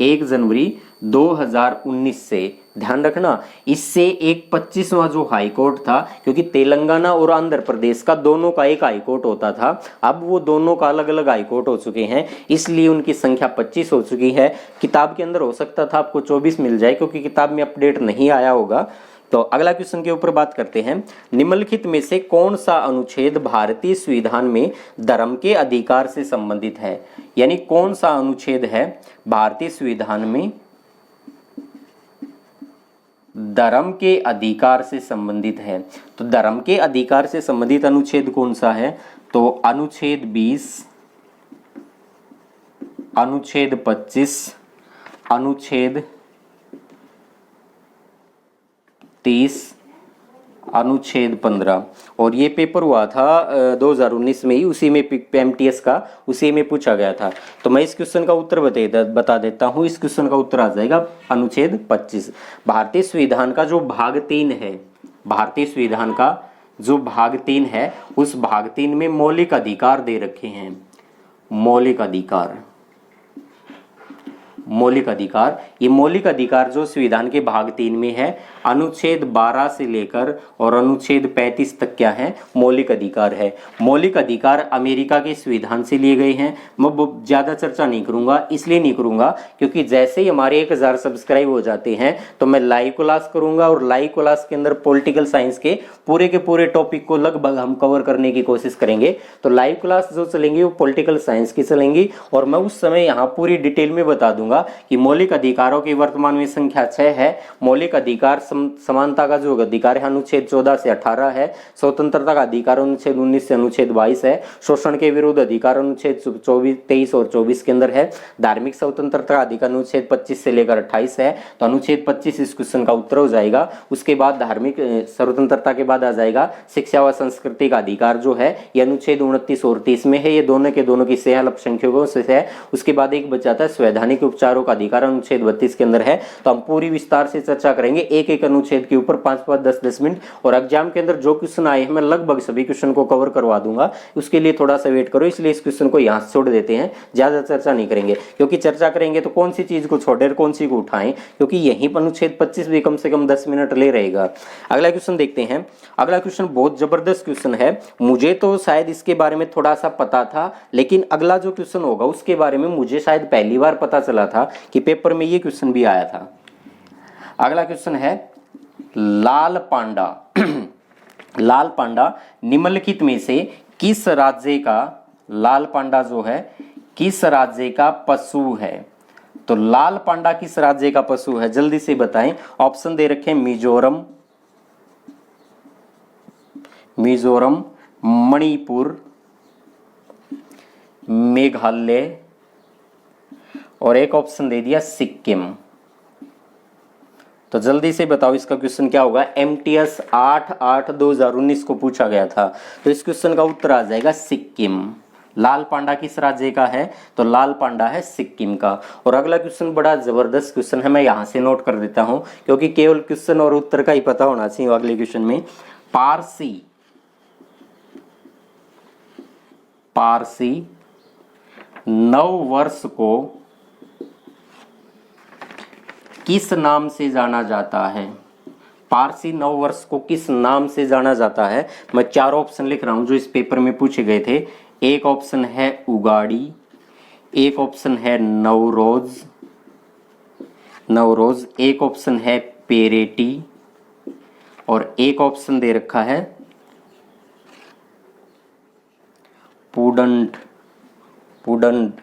1 जनवरी 2019 से, ध्यान रखना, इससे एक 25वां जो हाईकोर्ट था, क्योंकि तेलंगाना और आंध्र प्रदेश का दोनों का एक हाईकोर्ट होता था, अब वो दोनों का अलग अलग हाईकोर्ट हो चुके हैं, इसलिए उनकी संख्या 25 हो चुकी है। किताब के अंदर हो सकता था आपको 24 मिल जाए, क्योंकि किताब में अपडेट नहीं आया होगा। तो अगला क्वेश्चन के ऊपर बात करते हैं। निम्नलिखित में से कौन सा अनुच्छेद भारतीय संविधान में धर्म के अधिकार से संबंधित है, यानी कौन सा अनुच्छेद है भारतीय संविधान में धर्म के अधिकार से संबंधित है। तो धर्म के अधिकार से संबंधित अनुच्छेद कौन सा है? तो अनुच्छेद 20, अनुच्छेद 25, अनुच्छेद 30, अनुच्छेद 15। और ये पेपर हुआ था 2019 में ही, उसी में एमटीएस का उसी में पूछा गया था। तो मैं इस क्वेश्चन का उत्तर बता देता हूँ। इस क्वेश्चन का उत्तर आ जाएगा अनुच्छेद 25। भारतीय संविधान का जो भाग 3 है, भारतीय संविधान का जो भाग 3 है, उस भाग 3 में मौलिक अधिकार दे रखे हैं। मौलिक अधिकार, मौलिक अधिकार, ये मौलिक अधिकार जो संविधान के भाग 3 में है, अनुच्छेद 12 से लेकर और अनुच्छेद 35 तक क्या है? मौलिक अधिकार है। मौलिक अधिकार अमेरिका के संविधान से लिए गए हैं। मैं ज़्यादा चर्चा नहीं करूंगा, इसलिए नहीं करूंगा क्योंकि जैसे ही हमारे 1000 सब्सक्राइब हो जाते हैं तो मैं लाइव क्लास करूंगा, और लाइव क्लास के अंदर पॉलिटिकल साइंस के पूरे टॉपिक को लगभग हम कवर करने की कोशिश करेंगे। तो लाइव क्लास जो चलेंगी वो पॉलिटिकल साइंस की चलेंगी, और मैं उस समय यहाँ पूरी डिटेल में बता दूंगा कि मौलिक अधिकारों की वर्तमान में संख्या 6 है। मौलिक अधिकार समानता का जो अधिकार है अनुच्छेद 14 से 18 है। स्वतंत्रता का अधिकार अनुच्छेद 19 से अनुच्छेद 22 है। शोषण के विरुद्ध अधिकार अनुच्छेद 23 और 24 के अंदर है। धार्मिक स्वतंत्रता का अधिकार अनुच्छेद 25 से लेकर 28 है। तो अनुच्छेद 25 इस क्वेश्चन का उत्तर हो जाएगा। उसके बाद धार्मिक स्वतंत्रता के बाद आ जाएगा शिक्षा व संस्कृति का अधिकार जो है, ये अनुच्छेद 29 और 30 में है। ये दोनों के दोनों की से अल्पसंख्यकों से है। उसके बाद एक बचाता है संवैधानिक उपचारों का अधिकार अनुच्छेद 32 के अंदर है। तो हम पूरी विस्तार से चर्चा करेंगे एक एक अनुच्छेद के ऊपर 5-5, 10-10 मिनट। और एग्जाम के अंदर जो क्वेश्चन आए हैं मैं लगभग सभी क्वेश्चन को कवर करवा दूंगा। उसके लिए थोड़ा सा वेट करो, इसलिए इस क्वेश्चन को यहाँ से छोड़ देते हैं, ज्यादा चर्चा नहीं करेंगे, क्योंकि चर्चा करेंगे तो कौन सी चीज को छोड़े और कौन सी को उठाएं, क्योंकि यहीं पर अनुच्छेद 25 भी कम से कम 10 मिनट ले रहेगा। अगला क्वेश्चन देखते हैं। अगला क्वेश्चन बहुत जबरदस्त क्वेश्चन है। मुझे तो शायद इसके बारे में थोड़ा सा पता था, लेकिन अगला जो क्वेश्चन होगा उसके बारे में मुझे शायद पहली बार पता चला था कि पेपर में ये क्वेश्चन भी आया था। अगला क्वेश्चन है लाल पांडा। लाल पांडा निम्नलिखित में से किस राज्य का, लाल पांडा जो है किस राज्य का पशु है? तो लाल पांडा किस राज्य का पशु है? जल्दी से बताएं। ऑप्शन दे रखे हैं मिजोरम, मिजोरम, मणिपुर, मेघालय, और एक ऑप्शन दे दिया सिक्किम। तो जल्दी से बताओ इसका क्वेश्चन क्या होगा। एमटीएस 8/8/2019 को पूछा गया था। तो इस क्वेश्चन का उत्तर आ जाएगा सिक्किम। लाल पांडा किस राज्य का है? तो लाल पांडा है सिक्किम का। और अगला क्वेश्चन बड़ा जबरदस्त क्वेश्चन है, मैं यहां से नोट कर देता हूं क्योंकि केवल क्वेश्चन और उत्तर का ही पता होना चाहिए। अगले क्वेश्चन में पारसी, पारसी नव वर्ष को किस नाम से जाना जाता है? पारसी नव वर्ष को किस नाम से जाना जाता है? मैं 4 ऑप्शन लिख रहा हूं जो इस पेपर में पूछे गए थे। एक ऑप्शन है उगाड़ी, एक ऑप्शन है नवरोज, नवरोज, एक ऑप्शन है पेरेटी, और एक ऑप्शन दे रखा है पुडंट, पुडंट।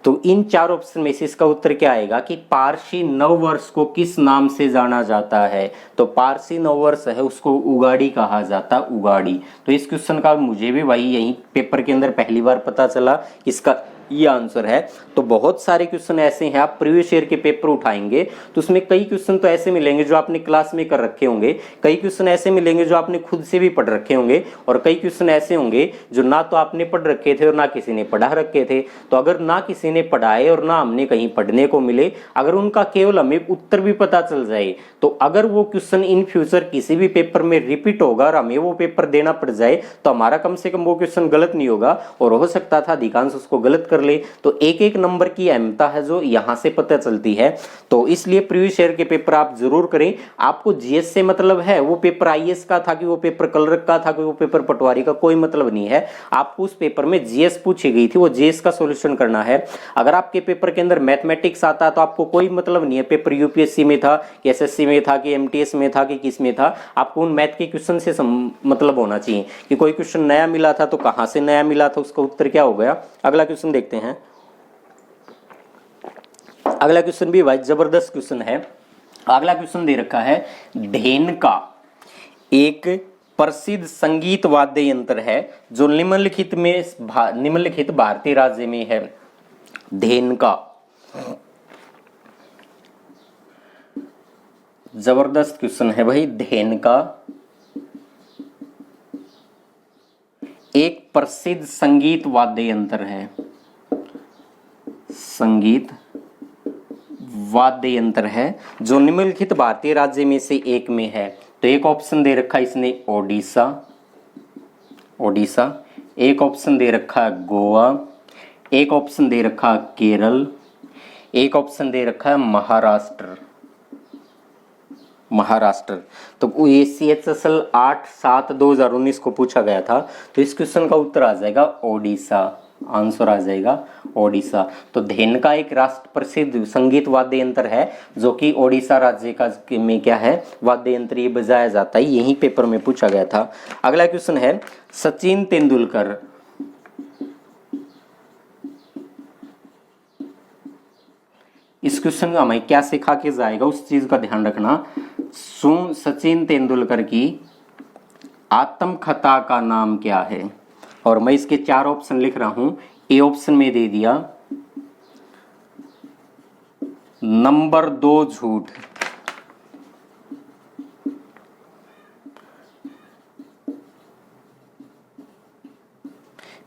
तो इन 4 ऑप्शन में से इसका उत्तर क्या आएगा कि पारसी नव वर्ष को किस नाम से जाना जाता है? तो पारसी नव वर्ष है उसको उगाड़ी कहा जाता, उगाड़ी। तो इस क्वेश्चन का मुझे भी भाई यही पेपर के अंदर पहली बार पता चला, इसका ये आंसर है। तो बहुत सारे क्वेश्चन ऐसे हैं, आप प्रीवियस ईयर के पेपर उठाएंगे तो उसमें कई क्वेश्चन तो ऐसे मिलेंगे जो आपने क्लास में कर रखे होंगे, कई क्वेश्चन ऐसे मिलेंगे जो आपने खुद से भी पढ़ रखे होंगे, और कई क्वेश्चन ऐसे होंगे जो ना तो आपने पढ़ रखे थे और ना किसी ने पढ़ा रखे थे। तो अगर ना किसी ने पढ़ाए और ना हमने कहीं पढ़ने को मिले, अगर उनका केवल हमें उत्तर भी पता चल जाए, तो अगर वो क्वेश्चन इन फ्यूचर किसी भी पेपर में रिपीट होगा और हमें वो पेपर देना पड़ जाए, तो हमारा कम से कम वो क्वेश्चन गलत नहीं होगा, और हो सकता था अधिकांश उसको गलत कर ले। तो एक एक नंबर की अहमियत है जो यहां से पता चलती है। तो इसलिए प्रीवियस ईयर के पेपर आप जरूर करें। आपको जीएस से मतलब है, वो पेपर आईएएस का था कि वो पेपर कलरक का था कि वो पेपर पटवारी का, कोई मतलब नहीं है। आपको उस पेपर में जीएस पूछी गई थी, वो जीएस का सॉल्यूशन करना है। अगर आपके पेपर के अंदर मैथमेटिक्स आता तो आपको कोई मतलब नहीं है पेपर यूपीएससी में था कि एसएससी में था कि एमटीएस में था कि किस में था, आपको उन मैथ के क्वेश्चन से मतलब होना चाहिए कि कोई क्वेश्चन नया मिला था तो कहां से नया मिला था, उसका उत्तर क्या हो गया। अगला क्वेश्चन देखते हैं। अगला क्वेश्चन भी भाई जबरदस्त क्वेश्चन है। अगला क्वेश्चन दे रखा है, ढेनका एक प्रसिद्ध संगीत वाद्य यंत्र है जो निम्नलिखित भारतीय राज्य में है। ढेनका, जबरदस्त क्वेश्चन है भाई। ढेनका एक प्रसिद्ध संगीत वाद्य यंत्र है, संगीत वाद्य यंत्र है जो निम्नलिखित भारतीय राज्य में से एक में है। तो एक ऑप्शन दे रखा है इसने ओडिशा, ओडिशा, एक ऑप्शन दे रखा है गोवा, एक ऑप्शन दे रखा है केरल, एक ऑप्शन दे रखा है महाराष्ट्र, महाराष्ट्र। तो ये CHSL 8/7/2019 को पूछा गया था, तो इस क्वेश्चन का उत्तर आ जाएगा ओडिशा, आंसर आ जाएगा ओडिशा। तो ढेनका एक राष्ट्र प्रसिद्ध संगीत वाद्य यंत्र है जो कि ओडिशा राज्य का में क्या है, वाद्य यंत्र, ये बजाया जाता है, यही पेपर में पूछा गया था। अगला क्वेश्चन है, सचिन तेंदुलकर इस क्वेश्चन का हमें क्या सिखा के जाएगा उस चीज का ध्यान रखना। सचिन तेंदुलकर की आत्मकथा का नाम क्या है? और मैं इसके 4 ऑप्शन लिख रहा हूं। ए ऑप्शन में दे दिया नंबर 2 झूठ,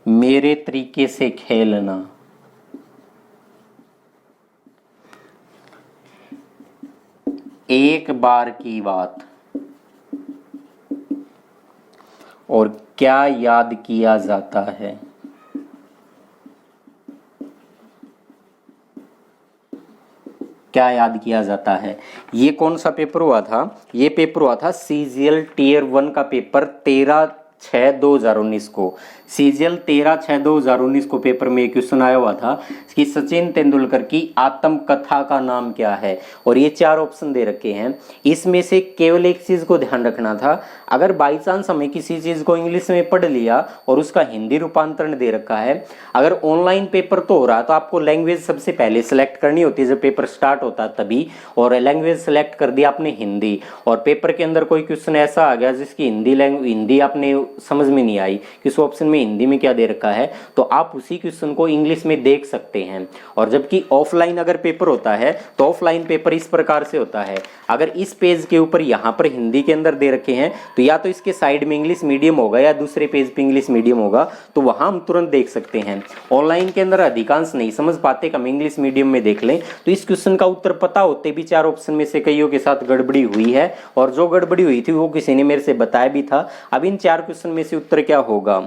मेरे तरीके से खेलना, एक बार की बात, और क्या याद किया जाता है। क्या याद किया जाता है। ये कौन सा पेपर हुआ था? ये पेपर हुआ था CGL Tier 1 का पेपर 13/6/2019 को। CGL 13/6/2019 को पेपर में क्वेश्चन आया हुआ था कि सचिन तेंदुलकर की आत्मकथा का नाम क्या है, और ये 4 ऑप्शन दे रखे हैं। इसमें से केवल एक चीज को ध्यान रखना था, अगर बाई चांस हमें किसी चीज को इंग्लिश में पढ़ लिया और उसका हिंदी रूपांतरण दे रखा है, अगर ऑनलाइन पेपर तो हो रहा है तो आपको लैंग्वेज सबसे पहले सेलेक्ट करनी होती है जब पेपर स्टार्ट होता है तभी, और लैंग्वेज सेलेक्ट कर दिया आपने हिंदी, और पेपर के अंदर कोई क्वेश्चन ऐसा आ गया जिसकी हिंदी आपने समझ में नहीं आई कि उस ऑप्शन में हिंदी में क्या दे रखा है, तो आप उसी क्वेश्चन को इंग्लिश में देख सकते हैं। और जबकि ऑफलाइन अगर पेपर होता है तो ऑफलाइन पेपर इस प्रकार से होता है, अगर इस पेज के ऊपर यहाँ पर हिंदी के अंदर दे रखे हैं तो या तो इसके साइड में इंग्लिश मीडियम होगा या दूसरे पेज पे इंग्लिश मीडियम होगा, तो वहां हम तुरंत देख सकते हैं। ऑनलाइन के अंदर अधिकांश नहीं समझ पाते, हम इंग्लिश मीडियम में देख लें। तो इस क्वेश्चन का उत्तर पता होते भी 4 ऑप्शन में से कईयों के साथ गड़बड़ी हुई है, और जो गड़बड़ी हुई थी वो किसी ने मेरे से बताया भी था। अब इन 4 क्वेश्चन में से उत्तर क्या होगा?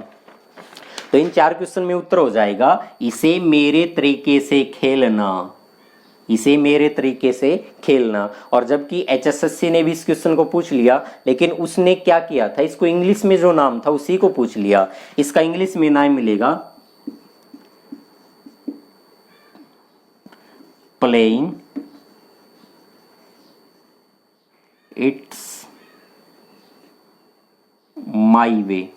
तो इन 4 क्वेश्चन में उत्तर हो जाएगा इसे मेरे तरीके से खेलना, इसे मेरे तरीके से खेलना। और जबकि HSSC ने भी इस क्वेश्चन को पूछ लिया, लेकिन उसने क्या किया था, इसको इंग्लिश में जो नाम था उसी को पूछ लिया। इसका इंग्लिश में नाम मिलेगा playing it's my way.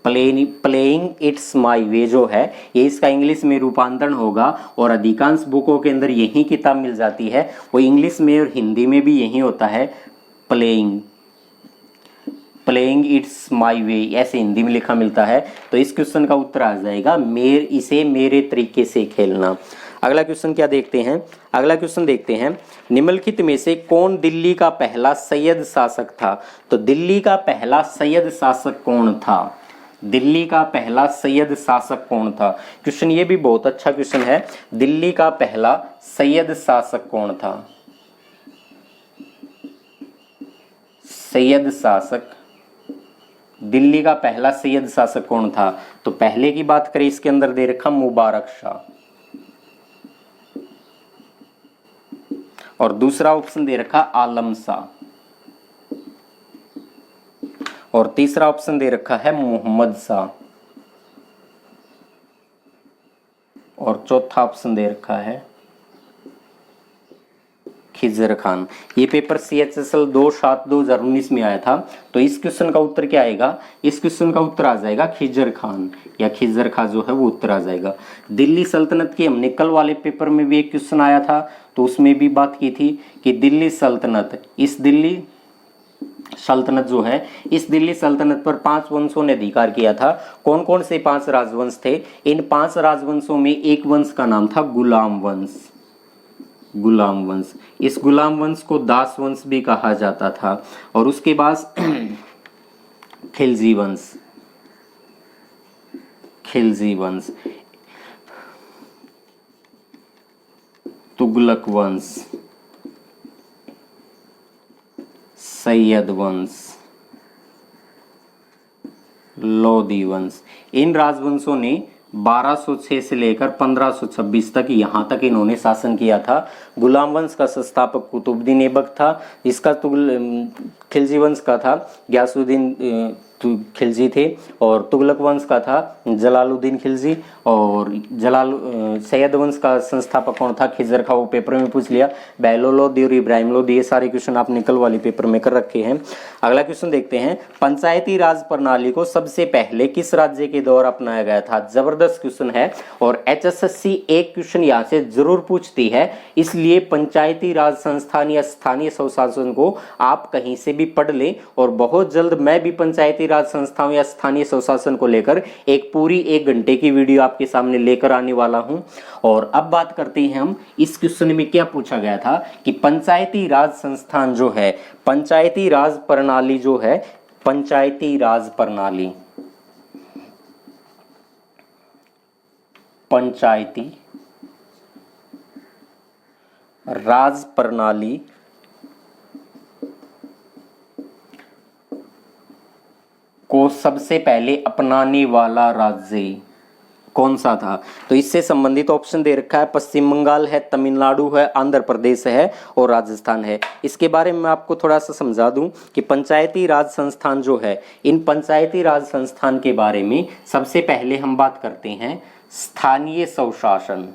Playing it's my way जो है ये इसका इंग्लिश में रूपांतरण होगा, और अधिकांश बुकों के अंदर यही किताब मिल जाती है, वो इंग्लिश में और हिंदी में भी यही होता है, प्लेइंग इट्स माई वे, ऐसे हिंदी में लिखा मिलता है। तो इस क्वेश्चन का उत्तर आ जाएगा इसे मेरे तरीके से खेलना। अगला क्वेश्चन क्या देखते हैं? अगला क्वेश्चन देखते हैं, निम्नलिखित में से कौन दिल्ली का पहला सैयद शासक था? तो दिल्ली का पहला सैयद शासक कौन था? दिल्ली का पहला सैयद शासक कौन था? क्वेश्चन ये भी बहुत अच्छा क्वेश्चन है। दिल्ली का पहला सैयद शासक कौन था? सैयद शासक, दिल्ली का पहला सैयद शासक कौन था? तो पहले की बात करें इसके अंदर दे रखा मुबारक शाह, और दूसरा ऑप्शन दे रखा आलम शाह, और तीसरा ऑप्शन दे रखा है मोहम्मद शाह, और चौथा ऑप्शन दे रखा है खिजर खान। ये पेपर CHSL 2/7/2019 में आया था। तो इस क्वेश्चन का उत्तर क्या आएगा? इस क्वेश्चन का उत्तर आ जाएगा खिजर खान या खिजर खां जो है वो उत्तर आ जाएगा। दिल्ली सल्तनत की हमने कल वाले पेपर में भी एक क्वेश्चन आया था, तो उसमें भी बात की थी कि दिल्ली सल्तनत, इस दिल्ली सल्तनत जो है, इस दिल्ली सल्तनत पर 5 वंशों ने अधिकार किया था। कौन कौन से 5 राजवंश थे? इन 5 राजवंशों में एक वंश का नाम था गुलाम वंश। गुलाम वंश, इस गुलाम वंश को दास वंश भी कहा जाता था। और उसके बाद खिलजी वंश, खिलजी वंश, तुगलक वंश, सैयद वंश, लोदी वंश। इन राजवंशों ने 1206 से लेकर 1526 तक यहाँ तक इन्होंने शासन किया था। गुलाम वंश का संस्थापक कुतुबुद्दीन ऐबक था। इसका खिलजी वंश का था गयासुद्दीन खिलजी थे। और तुगलक वंश का था जलालुद्दीन खिलजी। और सैयद वंश का संस्थापक कौन था? खिजर खां। वो पेपर में पूछ लिया। बहलोल लोदी और इब्राहिम लोदी, ये सारे क्वेश्चन आपने कल वाले पेपर में कर रखे हैं। अगला क्वेश्चन देखते हैं, पंचायती राज प्रणाली को सबसे पहले किस राज्य के द्वारा अपनाया गया था? जबरदस्त क्वेश्चन है और HSSC एक क्वेश्चन यहाँ से जरूर पूछती है, इसलिए पंचायती राज संस्थान या स्थानीय स्वशासन को आप कहीं से भी पढ़ लें। और बहुत जल्द मैं भी पंचायती राज संस्थाओं या स्थानीय स्वशासन को लेकर एक पूरी 1 घंटे की वीडियो आपके सामने लेकर आने वाला हूं। और अब बात करते हैं हम, इस क्वेश्चन में क्या पूछा गया था कि पंचायती राज संस्थान जो है, पंचायती राज प्रणाली जो है, पंचायती राज प्रणाली, पंचायती राज प्रणाली को सबसे पहले अपनाने वाला राज्य कौन सा था? तो इससे संबंधित ऑप्शन दे रखा है, पश्चिम बंगाल है, तमिलनाडु है, आंध्र प्रदेश है और राजस्थान है। इसके बारे में आपको थोड़ा सा समझा दूं कि पंचायती राज संस्थान जो है, इन पंचायती राज संस्थान के बारे में सबसे पहले हम बात करते हैं स्थानीय स्वशासन।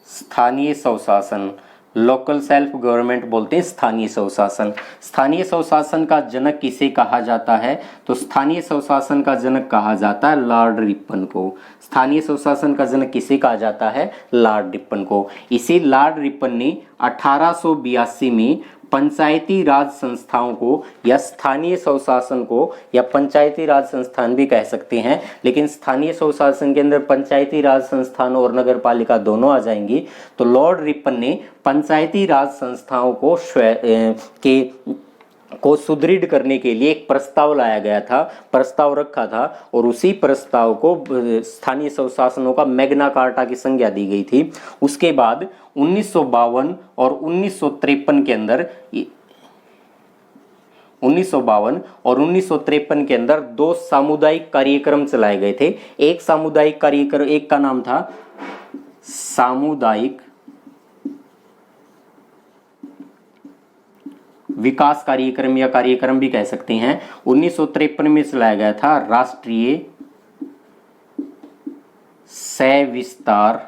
स्थानीय स्वशासन, लोकल सेल्फ गवर्नमेंट बोलते हैं स्थानीय स्वशासन। स्थानीय स्वशासन का जनक किसे कहा जाता है? तो स्थानीय स्वशासन का जनक कहा जाता है लॉर्ड रिपन को। स्थानीय स्वशासन का जनक किसे कहा जाता है? लॉर्ड रिपन को। इसी लॉर्ड रिपन ने 1882 में पंचायती राज संस्थाओं को या स्थानीय स्वशासन को, या पंचायती राज संस्थान भी कह सकते हैं, लेकिन स्थानीय स्वशासन के अंदर पंचायती राज संस्थान और नगर पालिका दोनों आ जाएंगी। तो लॉर्ड रिपन ने पंचायती राज संस्थाओं को सुदृढ़ करने के लिए एक प्रस्ताव लाया गया था, प्रस्ताव रखा था, और उसी प्रस्ताव को स्थानीय स्वशासनों का मैग्ना कार्टा की संज्ञा दी गई थी। उसके बाद 1952 और 1953 के अंदर 1952 और 1953 के अंदर 2 सामुदायिक कार्यक्रम चलाए गए थे। एक सामुदायिक कार्यक्रम, एक का नाम था सामुदायिक विकास कार्यक्रम या कार्यक्रम भी कह सकते हैं। 1953 में चलाया गया था राष्ट्रीय सविस्तार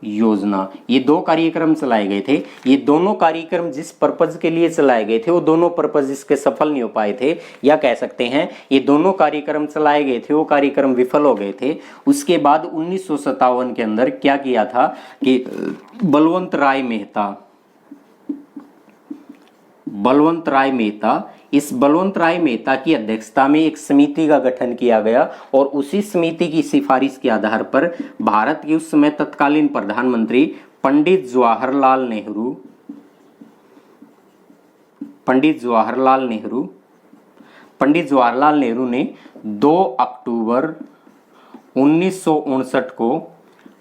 योजना। ये 2 कार्यक्रम चलाए गए थे। ये दोनों कार्यक्रम जिस पर्पज के लिए चलाए गए थे वो दोनों पर्पज इसके सफल नहीं हो पाए थे, या कह सकते हैं ये दोनों कार्यक्रम चलाए गए थे वो कार्यक्रम विफल हो गए थे। उसके बाद 1957 के अंदर क्या किया था कि बलवंत राय मेहता, इस बलवंत राय मेहता की अध्यक्षता में एक समिति का गठन किया गया और उसी समिति की सिफारिश के आधार पर भारत के उस समय तत्कालीन प्रधानमंत्री पंडित जवाहरलाल नेहरू ने 2 अक्टूबर 1959 को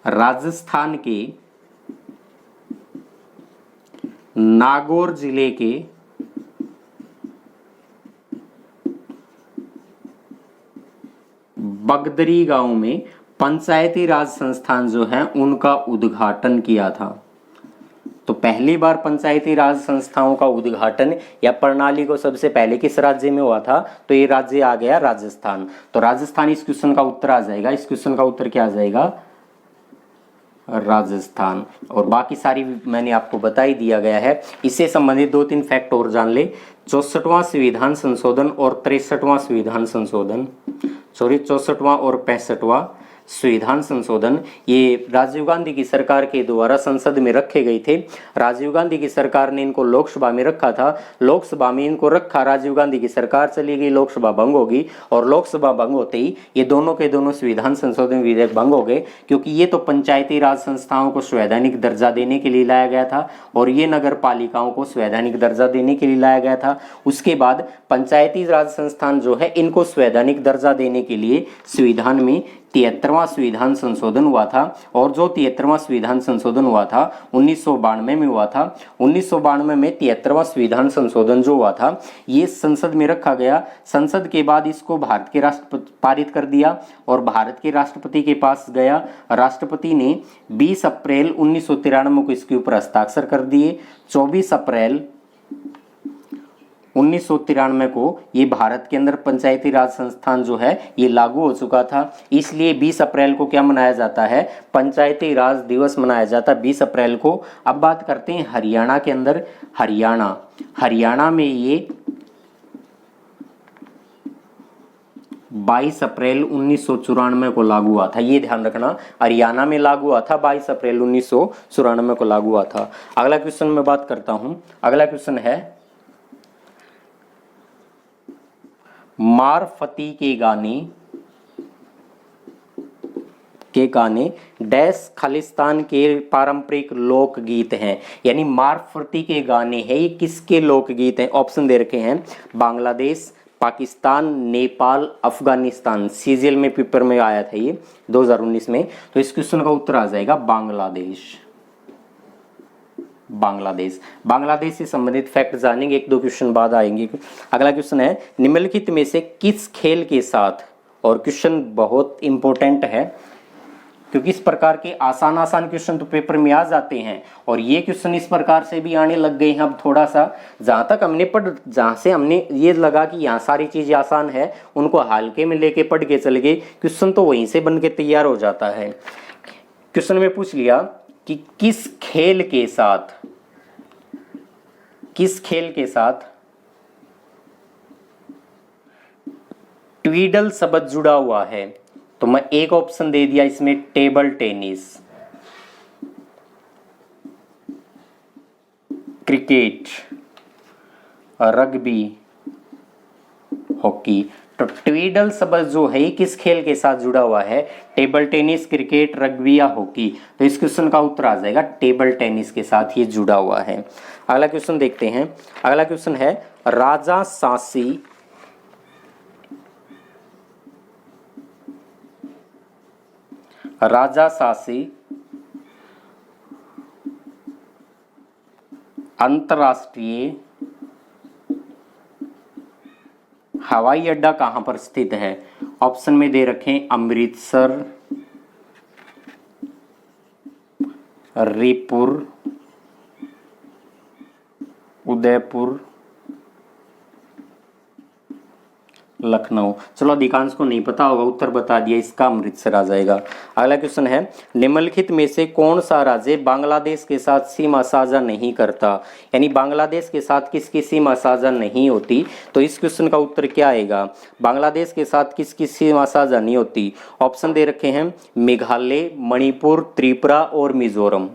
राजस्थान के नागौर जिले के बगदरी गांव में पंचायती राज संस्थान जो है उनका उद्घाटन किया था। तो पहली बार पंचायती राज संस्थाओं का उद्घाटन या प्रणाली को सबसे पहले किस राज्य में हुआ था? तो ये राज्य आ गया राजस्थान। तो राजस्थान इस क्वेश्चन का उत्तर आ जाएगा। इस क्वेश्चन का उत्तर क्या आ जाएगा? राजस्थान। और बाकी सारी मैंने आपको बता ही दिया गया है। इससे संबंधित 2-3 फैक्ट और जान ले। 64वां संविधान संशोधन और 63वां संविधान संशोधन, सॉरी 64वां और 65वां संविधान संशोधन ये राजीव गांधी की सरकार के द्वारा संसद में रखे गए थे। राजीव गांधी की सरकार ने इनको लोकसभा में रखा था, लोकसभा में इनको रखा, राजीव गांधी की सरकार चली गई, लोकसभा भंग होगी और लोकसभा भंग होते ही ये दोनों के दोनों संविधान संशोधन विधेयक भंग हो गए, क्योंकि ये तो पंचायती राज संस्थाओं को संवैधानिक दर्जा देने के लिए लाया गया था और ये नगर पालिकाओं को संवैधानिक दर्जा देने के लिए लाया गया था। उसके बाद पंचायती राज संस्थान जो है इनको संवैधानिक दर्जा देने के लिए संविधान में 73वां संविधान संशोधन हुआ था। और जो 73वां संविधान संशोधन हुआ था 1992 में हुआ था। 1992 में 73वां संविधान संशोधन जो हुआ था ये संसद में रखा गया। संसद के बाद इसको भारत के राष्ट्रपति पारित कर दिया और भारत के राष्ट्रपति के पास गया। राष्ट्रपति ने 20 अप्रैल 1993 को इसके ऊपर हस्ताक्षर कर दिए। 24 अप्रैल 1993 को ये भारत के अंदर पंचायती राज संस्थान जो है ये लागू हो चुका था। इसलिए 20 अप्रैल को क्या मनाया जाता है, पंचायती राज दिवस मनाया जाता है 20 अप्रैल को। अब बात करते हैं हरियाणा के अंदर। हरियाणा में ये 22 अप्रैल 1994 को लागू हुआ था। ये ध्यान रखना, हरियाणा में लागू हुआ था 22 अप्रैल 1994 को लागू हुआ था। अगला क्वेश्चन मैं बात करता हूं। अगला क्वेश्चन है मारफती के गाने डैश खालिस्तान के पारंपरिक लोकगीत हैं। यानी मारफती के गाने हैं ये किसके लोकगीत हैं? ऑप्शन दे रखे हैं बांग्लादेश, पाकिस्तान, नेपाल, अफगानिस्तान। सीजीएल में पेपर में आया था ये 2019 में। तो इस क्वेश्चन का उत्तर आ जाएगा बांग्लादेश। बांग्लादेश से संबंधित फैक्ट जानेंगे, 1-2 क्वेश्चन बाद आएंगे। अगला क्वेश्चन है निम्नलिखित में से किस खेल के साथ, और क्वेश्चन बहुत इंपॉर्टेंट है क्योंकि इस प्रकार के आसान क्वेश्चन तो पेपर में आ जाते हैं और ये क्वेश्चन इस प्रकार से भी आने लग गए हैं। अब थोड़ा सा जहाँ से हमने ये लगा कि यहाँ सारी चीजें आसान है उनको हल्के में लेके पढ़ के चले गए, क्वेश्चन तो वहीं से बन के तैयार हो जाता है। क्वेश्चन में पूछ लिया कि किस खेल के साथ ट्वीडल शब्द जुड़ा हुआ है, तो मैं एक ऑप्शन दे दिया इसमें table tennis, cricket, rugby, hockey. तो ट्वीडल शब्द जो है किस खेल के साथ जुड़ा हुआ है? टेबल टेनिस, क्रिकेट, रग्बी या हॉकी। तो इस क्वेश्चन का उत्तर आ जाएगा टेबल टेनिस के साथ ये जुड़ा हुआ है। अगला क्वेश्चन देखते हैं। अगला क्वेश्चन है राजा सासी अंतरराष्ट्रीय हवाई अड्डा कहां पर स्थित है? ऑप्शन में दे रखें अमृतसर, रायपुर, उदयपुर, लखनऊ। चलो अधिकांश को नहीं पता होगा, उत्तर बता दिया, इसका अमृतसर आ जाएगा। अगला क्वेश्चन है निम्नलिखित में से कौन सा राज्य बांग्लादेश के साथ सीमा साझा नहीं करता? यानी बांग्लादेश के साथ किसकी सीमा साझा नहीं होती? तो इस क्वेश्चन का उत्तर क्या आएगा? बांग्लादेश के साथ किसकी सीमा साझा नहीं होती? ऑप्शन दे रखे हैं मेघालय, मणिपुर, त्रिपुरा और मिजोरम।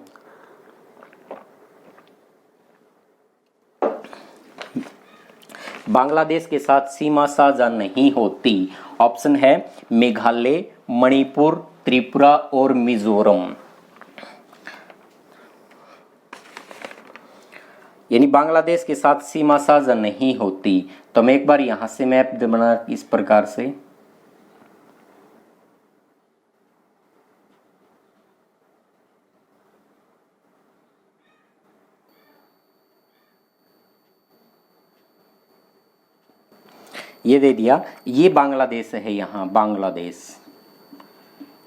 बांग्लादेश के साथ सीमा साझा नहीं होती। ऑप्शन है मेघालय, मणिपुर, त्रिपुरा और मिजोरम। यानी बांग्लादेश के साथ सीमा साझा नहीं होती। तो मैं एक बार यहां से मैप बना इस प्रकार से, ये दे दिया, ये बांग्लादेश है। यहाँ बांग्लादेश,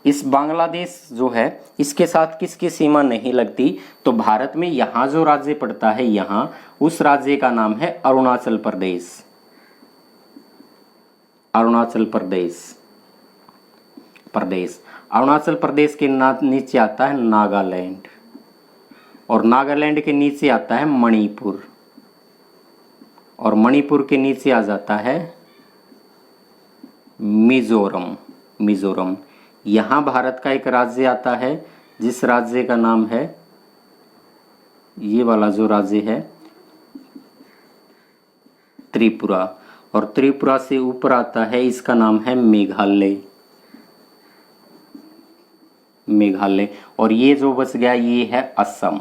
इस बांग्लादेश जो है इसके साथ किसकी सीमा नहीं लगती? तो भारत में यहाँ जो राज्य पड़ता है, यहाँ उस राज्य का नाम है अरुणाचल प्रदेश। प्रदेश। अरुणाचल प्रदेश के नीचे आता है नागालैंड, और नागालैंड के नीचे आता है मणिपुर, और मणिपुर के नीचे आ जाता है मिजोरम। मिजोरम यहाँ भारत का एक राज्य आता है जिस राज्य का नाम है, ये वाला जो राज्य है त्रिपुरा, और त्रिपुरा से ऊपर आता है, इसका नाम है मेघालय। मेघालय, और ये जो बच गया ये है असम।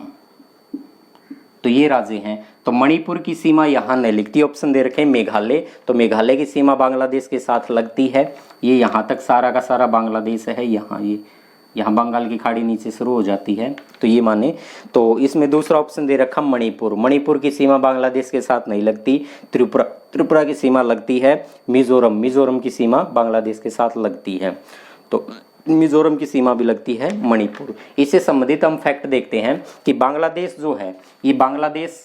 तो ये राज्य हैं। तो मणिपुर की सीमा यहाँ नहीं लिखती, ऑप्शन दे रखे हैं मेघालय, तो मेघालय की सीमा बांग्लादेश के साथ लगती है। ये यहाँ तक सारा का सारा बांग्लादेश है, यहाँ ये यहाँ बंगाल की खाड़ी नीचे शुरू हो जाती है, तो ये माने। तो इसमें दूसरा ऑप्शन दे रखा मणिपुर। मणिपुर की सीमा बांग्लादेश के साथ नहीं लगती। त्रिपुरा, त्रिपुरा की सीमा लगती है मिजोरम। मिजोरम की सीमा बांग्लादेश के साथ लगती है, तो मिजोरम की सीमा भी लगती है मणिपुर। इससे संबंधित हम फैक्ट देखते हैं कि बांग्लादेश जो है, ये बांग्लादेश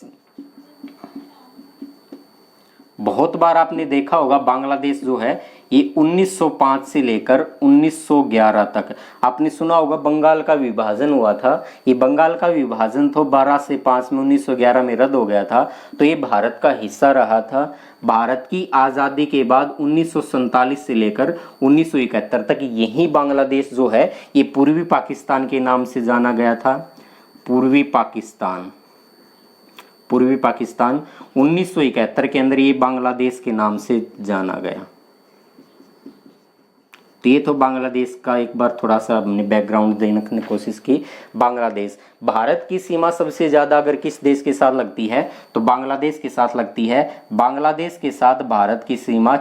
बहुत बार आपने देखा होगा, बांग्लादेश जो है ये 1905 से लेकर 1911 तक आपने सुना होगा बंगाल का विभाजन हुआ था। ये बंगाल का विभाजन तो 12 से 5 में 1911 में रद्द हो गया था, तो ये भारत का हिस्सा रहा था। भारत की आज़ादी के बाद 1947 से लेकर 1971 तक यही बांग्लादेश जो है ये पूर्वी पाकिस्तान के नाम से जाना गया था। पूर्वी पाकिस्तान, पूर्वी पाकिस्तान 1971 के अंदर ये बांग्लादेश के नाम से जाना गया। तो ये तो बांग्लादेश का एक बार थोड़ा सा हमने बैकग्राउंड देने की कोशिश की। बांग्लादेश, भारत की सीमा सबसे ज़्यादा अगर किस देश के साथ लगती है तो बांग्लादेश के साथ लगती है। बांग्लादेश के साथ भारत की सीमा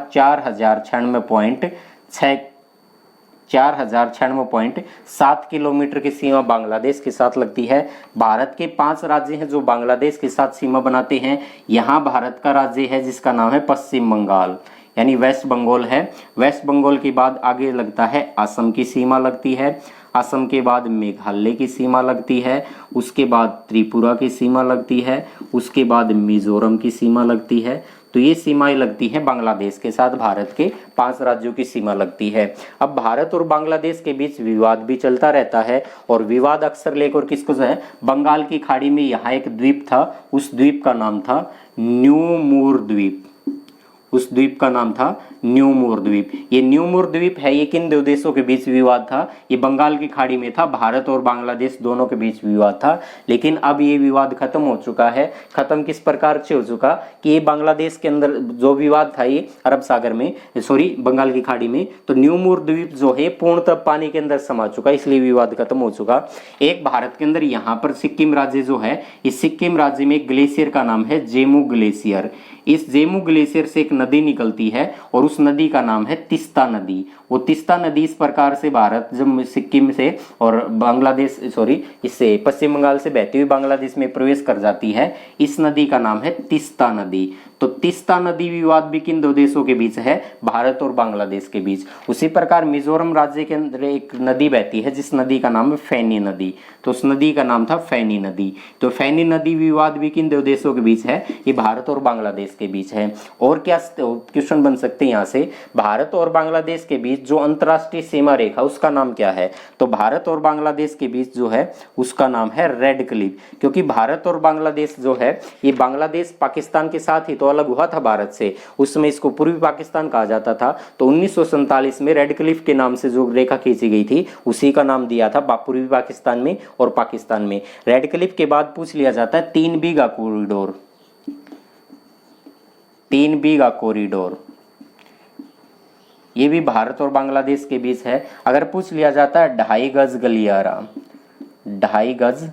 4096.7 किलोमीटर की सीमा बांग्लादेश के साथ लगती है। भारत के 5 राज्य हैं जो बांग्लादेश के साथ सीमा बनाते हैं। यहाँ भारत का राज्य है जिसका नाम है पश्चिम बंगाल, यानी वेस्ट बंगाल है। वेस्ट बंगाल के बाद आगे लगता है असम की सीमा लगती है। असम के बाद मेघालय की सीमा लगती है। उसके बाद त्रिपुरा की सीमा लगती है। उसके बाद मिजोरम की सीमा लगती है। तो ये सीमाएं लगती हैं बांग्लादेश के साथ। भारत के 5 राज्यों की सीमा लगती है। अब भारत और बांग्लादेश के बीच विवाद भी चलता रहता है, और विवाद अक्सर लेकर किसको है, बंगाल की खाड़ी में यहाँ एक द्वीप था, उस द्वीप का नाम था न्यू मूर द्वीप। उस द्वीप का नाम था न्यू मूर द्वीप। ये न्यू मूर द्वीप है, ये किन दो देशों के बीच विवाद था, ये बंगाल की खाड़ी में था। भारत और बांग्लादेश दोनों के बीच विवाद था, लेकिन अब ये विवाद खत्म हो चुका है। खत्म किस प्रकार से हो चुका कि ये बांग्लादेश के अंदर जो विवाद था ये अरब सागर में, सॉरी बंगाल की खाड़ी में, तो न्यू मूर द्वीप जो है पूर्णतः पानी के अंदर समा चुका, इसलिए विवाद खत्म हो चुका। एक भारत के अंदर यहाँ पर सिक्किम राज्य जो है, इस सिक्किम राज्य में एक ग्लेशियर का नाम है जेमू ग्लेशियर। इस जेमू ग्लेशियर से एक नदी निकलती है और उस नदी का नाम है तीस्ता नदी। वो तीस्ता नदी इस प्रकार से भारत जब सिक्किम से और बांग्लादेश इससे पश्चिम बंगाल से बहती हुई बांग्लादेश में प्रवेश कर जाती है, इस नदी का नाम है तीस्ता नदी। तो तीस्ता नदी विवाद भी किन दो देशों के बीच है, भारत और बांग्लादेश के बीच। उसी प्रकार मिजोरम राज्य के अंदर एक नदी बहती है जिस नदी का नाम है फैनी नदी, तो उस नदी का नाम था फैनी नदी। तो फैनी नदी विवाद भी किन दो देशों के बीच है, ये भारत और बांग्लादेश के बीच है। और क्या क्वेश्चन बन सकते हैं यहाँ से, भारत और बांग्लादेश के बीच जो अंतरराष्ट्रीय सीमा रेखा उसका नाम क्या है, तो भारत और बांग्लादेश के बीच जो है उसका नाम है रेड क्लिफ। क्योंकि भारत और बांग्लादेश जो है ये बांग्लादेश पाकिस्तान के साथ ही तो अलग हुआ था भारत से, उस समय इसको पूर्वी पाकिस्तान कहा जाता था। तो 1947 में रेड क्लिफ के नाम से जो रेखा खींची गई थी उसी का नाम दिया था पूर्वी पाकिस्तान में और पाकिस्तान में। रेड क्लिफ के बाद पूछ लिया जाता है 3 बीघा कॉरिडोर। 3 बीघा कॉरिडोर ये भी भारत और बांग्लादेश के बीच है। अगर पूछ लिया जाता है 2.5 गज गलियारा, 2.5 गज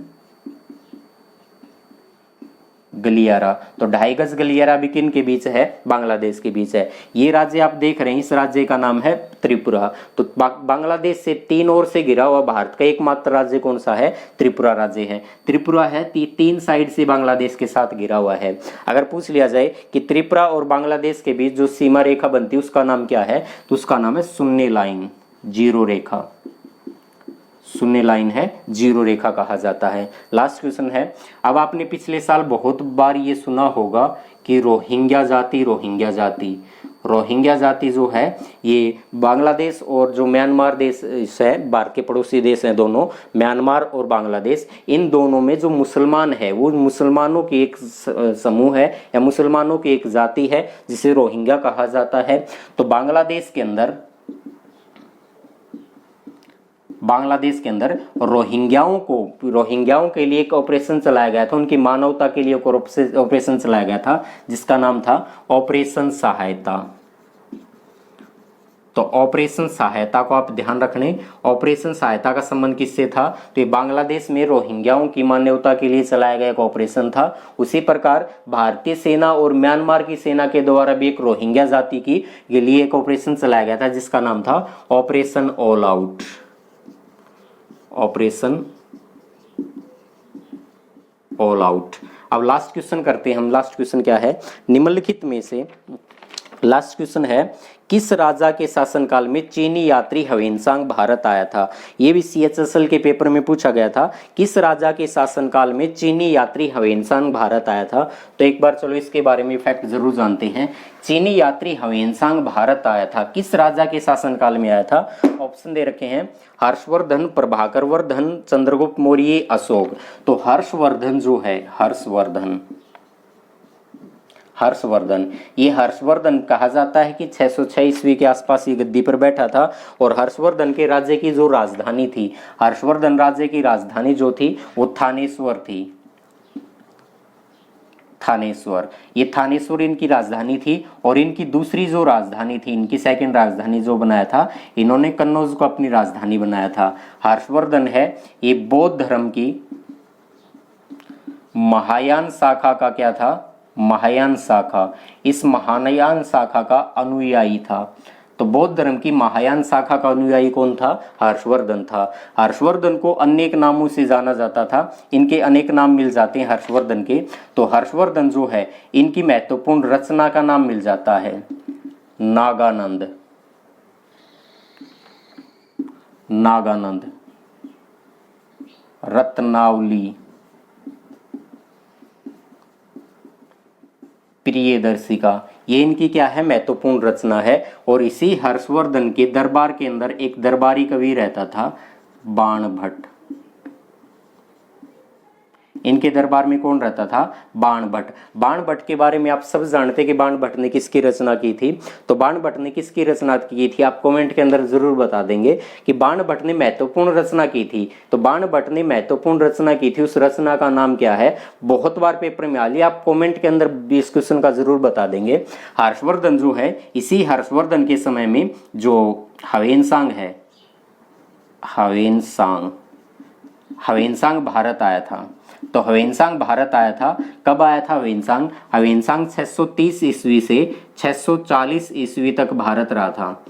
गलियारा, तो 2.5 गज गलियारा भी किन के बीच है, बांग्लादेश के बीच है। ये राज्य आप देख रहे हैं, इस राज्य का नाम है त्रिपुरा। तो बांग्लादेश से 3 ओर से घिरा हुआ भारत का एकमात्र राज्य कौन सा है, त्रिपुरा राज्य है। त्रिपुरा है 3 साइड से बांग्लादेश के साथ घिरा हुआ है। अगर पूछ लिया जाए कि त्रिपुरा और बांग्लादेश के बीच जो सीमा रेखा बनती है उसका नाम क्या है, तो उसका नाम है शून्य लाइन, जीरो रेखा। शून्य लाइन है, जीरो रेखा कहा जाता है। लास्ट क्वेश्चन है, अब आपने पिछले साल बहुत बार ये सुना होगा कि रोहिंग्या जाति, रोहिंग्या जाति। रोहिंग्या जाति जो है ये बांग्लादेश और जो म्यांमार देश है, भारत के पड़ोसी देश हैं दोनों, म्यांमार और बांग्लादेश, इन दोनों में जो मुसलमान है वो मुसलमानों की एक समूह है या मुसलमानों की एक जाति है जिसे रोहिंग्या कहा जाता है। तो बांग्लादेश के अंदर रोहिंग्याओं के लिए एक ऑपरेशन चलाया गया था, उनकी मानवता के लिए ऑपरेशन चलाया गया था जिसका नाम था ऑपरेशन सहायता। तो ऑपरेशन सहायता को आप ध्यान रखने, ऑपरेशन सहायता का संबंध किससे था? तो ये बांग्लादेश में रोहिंग्याओं की मानवता के लिए चलाया गया एक ऑपरेशन था। उसी प्रकार भारतीय सेना और म्यांमार की सेना के द्वारा भी एक रोहिंग्या जाति के लिए एक ऑपरेशन चलाया गया था जिसका नाम था operation all out. Operation all out. अब लास्ट क्वेश्चन करते हैं हम। लास्ट क्वेश्चन क्या है? निम्नलिखित में से लास्ट क्वेश्चन है, किस राजा के शासनकाल में चीनी यात्री ह्वेनसांग भारत आया था? ये भी CHSL के पेपर में पूछा गया था, किस राजा के शासनकाल में चीनी यात्री ह्वेनसांग भारत आया था? तो एक बार चलो इसके बारे में फैक्ट जरूर जानते हैं। चीनी यात्री ह्वेनसांग भारत आया था, किस राजा के शासनकाल में आया था? ऑप्शन दे रखे हैं, हर्षवर्धन, प्रभाकर वर्धन, चंद्रगुप्त मौर्य, अशोक। तो हर्षवर्धन जो है, हर्षवर्धन, ये हर्षवर्धन कहा जाता है कि 606 ईस्वी के आसपास ये गद्दी पर बैठा था। और हर्षवर्धन के राज्य की जो राजधानी थी, हर्षवर्धन राज्य की राजधानी जो थी वो थानेश्वर थी। थानेश्वर, ये थानेश्वर इनकी राजधानी थी। और इनकी दूसरी जो राजधानी थी, इनकी सेकंड राजधानी जो बनाया था, इन्होंने कन्नौज को अपनी राजधानी बनाया था। हर्षवर्धन है ये बौद्ध धर्म की महायान शाखा का क्या था? महायान शाखा, इस महायान शाखा का अनुयायी था। तो बौद्ध धर्म की महायान शाखा का अनुयायी कौन था? हर्षवर्धन था। हर्षवर्धन को अनेक नामों से जाना जाता था, इनके अनेक नाम मिल जाते हैं हर्षवर्धन के। तो हर्षवर्धन जो है इनकी महत्वपूर्ण रचना का नाम मिल जाता है नागानंद। नागानंद, रत्नावली, प्रियदर्शिका, ये इनकी क्या है? महत्वपूर्ण रचना है। और इसी हर्षवर्धन के दरबार के अंदर एक दरबारी कवि रहता था, बाणभट्ट। इनके दरबार में कौन रहता था? बाणभट्ट। बाणभट्ट के बारे में आप सब जानते हैं कि बाणभट्ट ने किसकी रचना की थी। तो बाणभट्ट ने किसकी रचना की थी? आप कमेंट के अंदर जरूर बता देंगे कि बाणभट्ट ने महत्वपूर्ण रचना की थी। तो बाणभट्ट ने महत्वपूर्ण रचना की थी, उस रचना का नाम क्या है? बहुत बार पेपर में आ लिया, आप कमेंट के अंदर इस क्वेश्चन का जरूर बता देंगे। हर्षवर्धन जो है, इसी हर्षवर्धन के समय में जो ह्वेनसांग है, ह्वेनसांग भारत आया था। तो ह्वेनसांग भारत आया था, कब आया था ह्वेनसांग? ह्वेनसांग 630 ईस्वी से 640 ईस्वी तक भारत रहा था।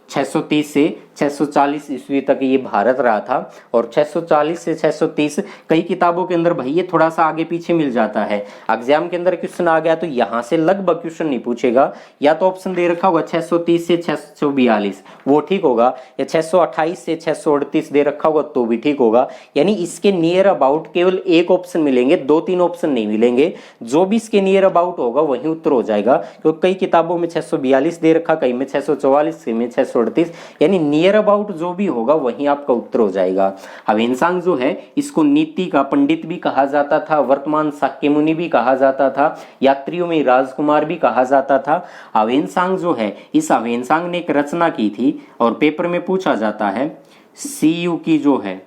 630 से 640 ईस्वी तक ये भारत रहा था। और 640 से 630 कई किताबों के अंदर भाई ये थोड़ा सा आगे पीछे मिल जाता है। एग्जाम के अंदर क्वेश्चन आ गया तो यहाँ से लगभग क्वेश्चन नहीं पूछेगा, या तो ऑप्शन दे रखा होगा 630 से 642 वो ठीक होगा, या 628 से 638 दे रखा होगा तो भी ठीक होगा। यानी इसके नियर अबाउट केवल एक ऑप्शन मिलेंगे, 2-3 ऑप्शन नहीं मिलेंगे। जो भी इसके नियर अबाउट होगा वही उत्तर हो जाएगा, क्योंकि कई किताबों में 642 दे रखा, कई में 644, कई में 638, यानी नियर अबाउट जो भी होगा वही आपका उत्तर हो जाएगा। ह्वेनसांग जो है इसको नीति का पंडित भी कहा जाता था, वर्तमान शाक्य मुनि भी कहा जाता था, यात्रियों में राजकुमार भी कहा जाता था। ह्वेनसांग जो है, इस ह्वेनसांग ने एक रचना की थी और पेपर में पूछा जाता है, सीयूकी जो है,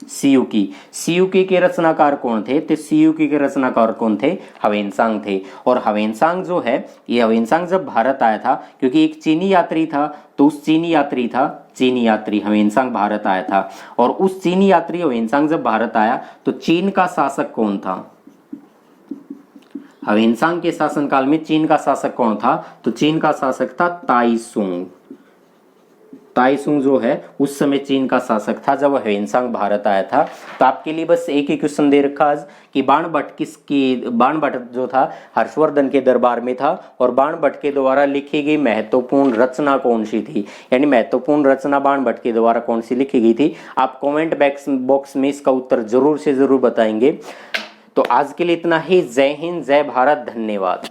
सीयूकी के रचनाकार कौन थे? तो सीयूकी के रचनाकार कौन थे? ह्वेनसांग थे। और ह्वेनसांग जो है, ये ह्वेनसांग जब भारत आया था, क्योंकि एक चीनी यात्री था, तो उस चीनी यात्री ह्वेनसांग भारत आया था। और उस चीनी यात्री ह्वेनसांग जब भारत आया तो चीन का शासक कौन था? ह्वेनसांग के शासनकाल में चीन का शासक कौन था? तो चीन का शासक था ताइसुंग। ताइसुंग जो है उस समय चीन का शासक था जब ह्वेनसांग भारत आया था। तो आपके लिए बस एक ही क्वेश्चन दे रखा आज कि बाणभट्ट जो था हर्षवर्धन के दरबार में था, और बाणभट्ट के द्वारा लिखी गई महत्वपूर्ण रचना कौन सी थी? यानी महत्वपूर्ण रचना बाणभट्ट के द्वारा कौन सी लिखी गई थी? आप कमेंट बॉक्स में इसका उत्तर जरूर से जरूर बताएंगे। तो आज के लिए इतना ही। जय हिंद, जय भारत, धन्यवाद।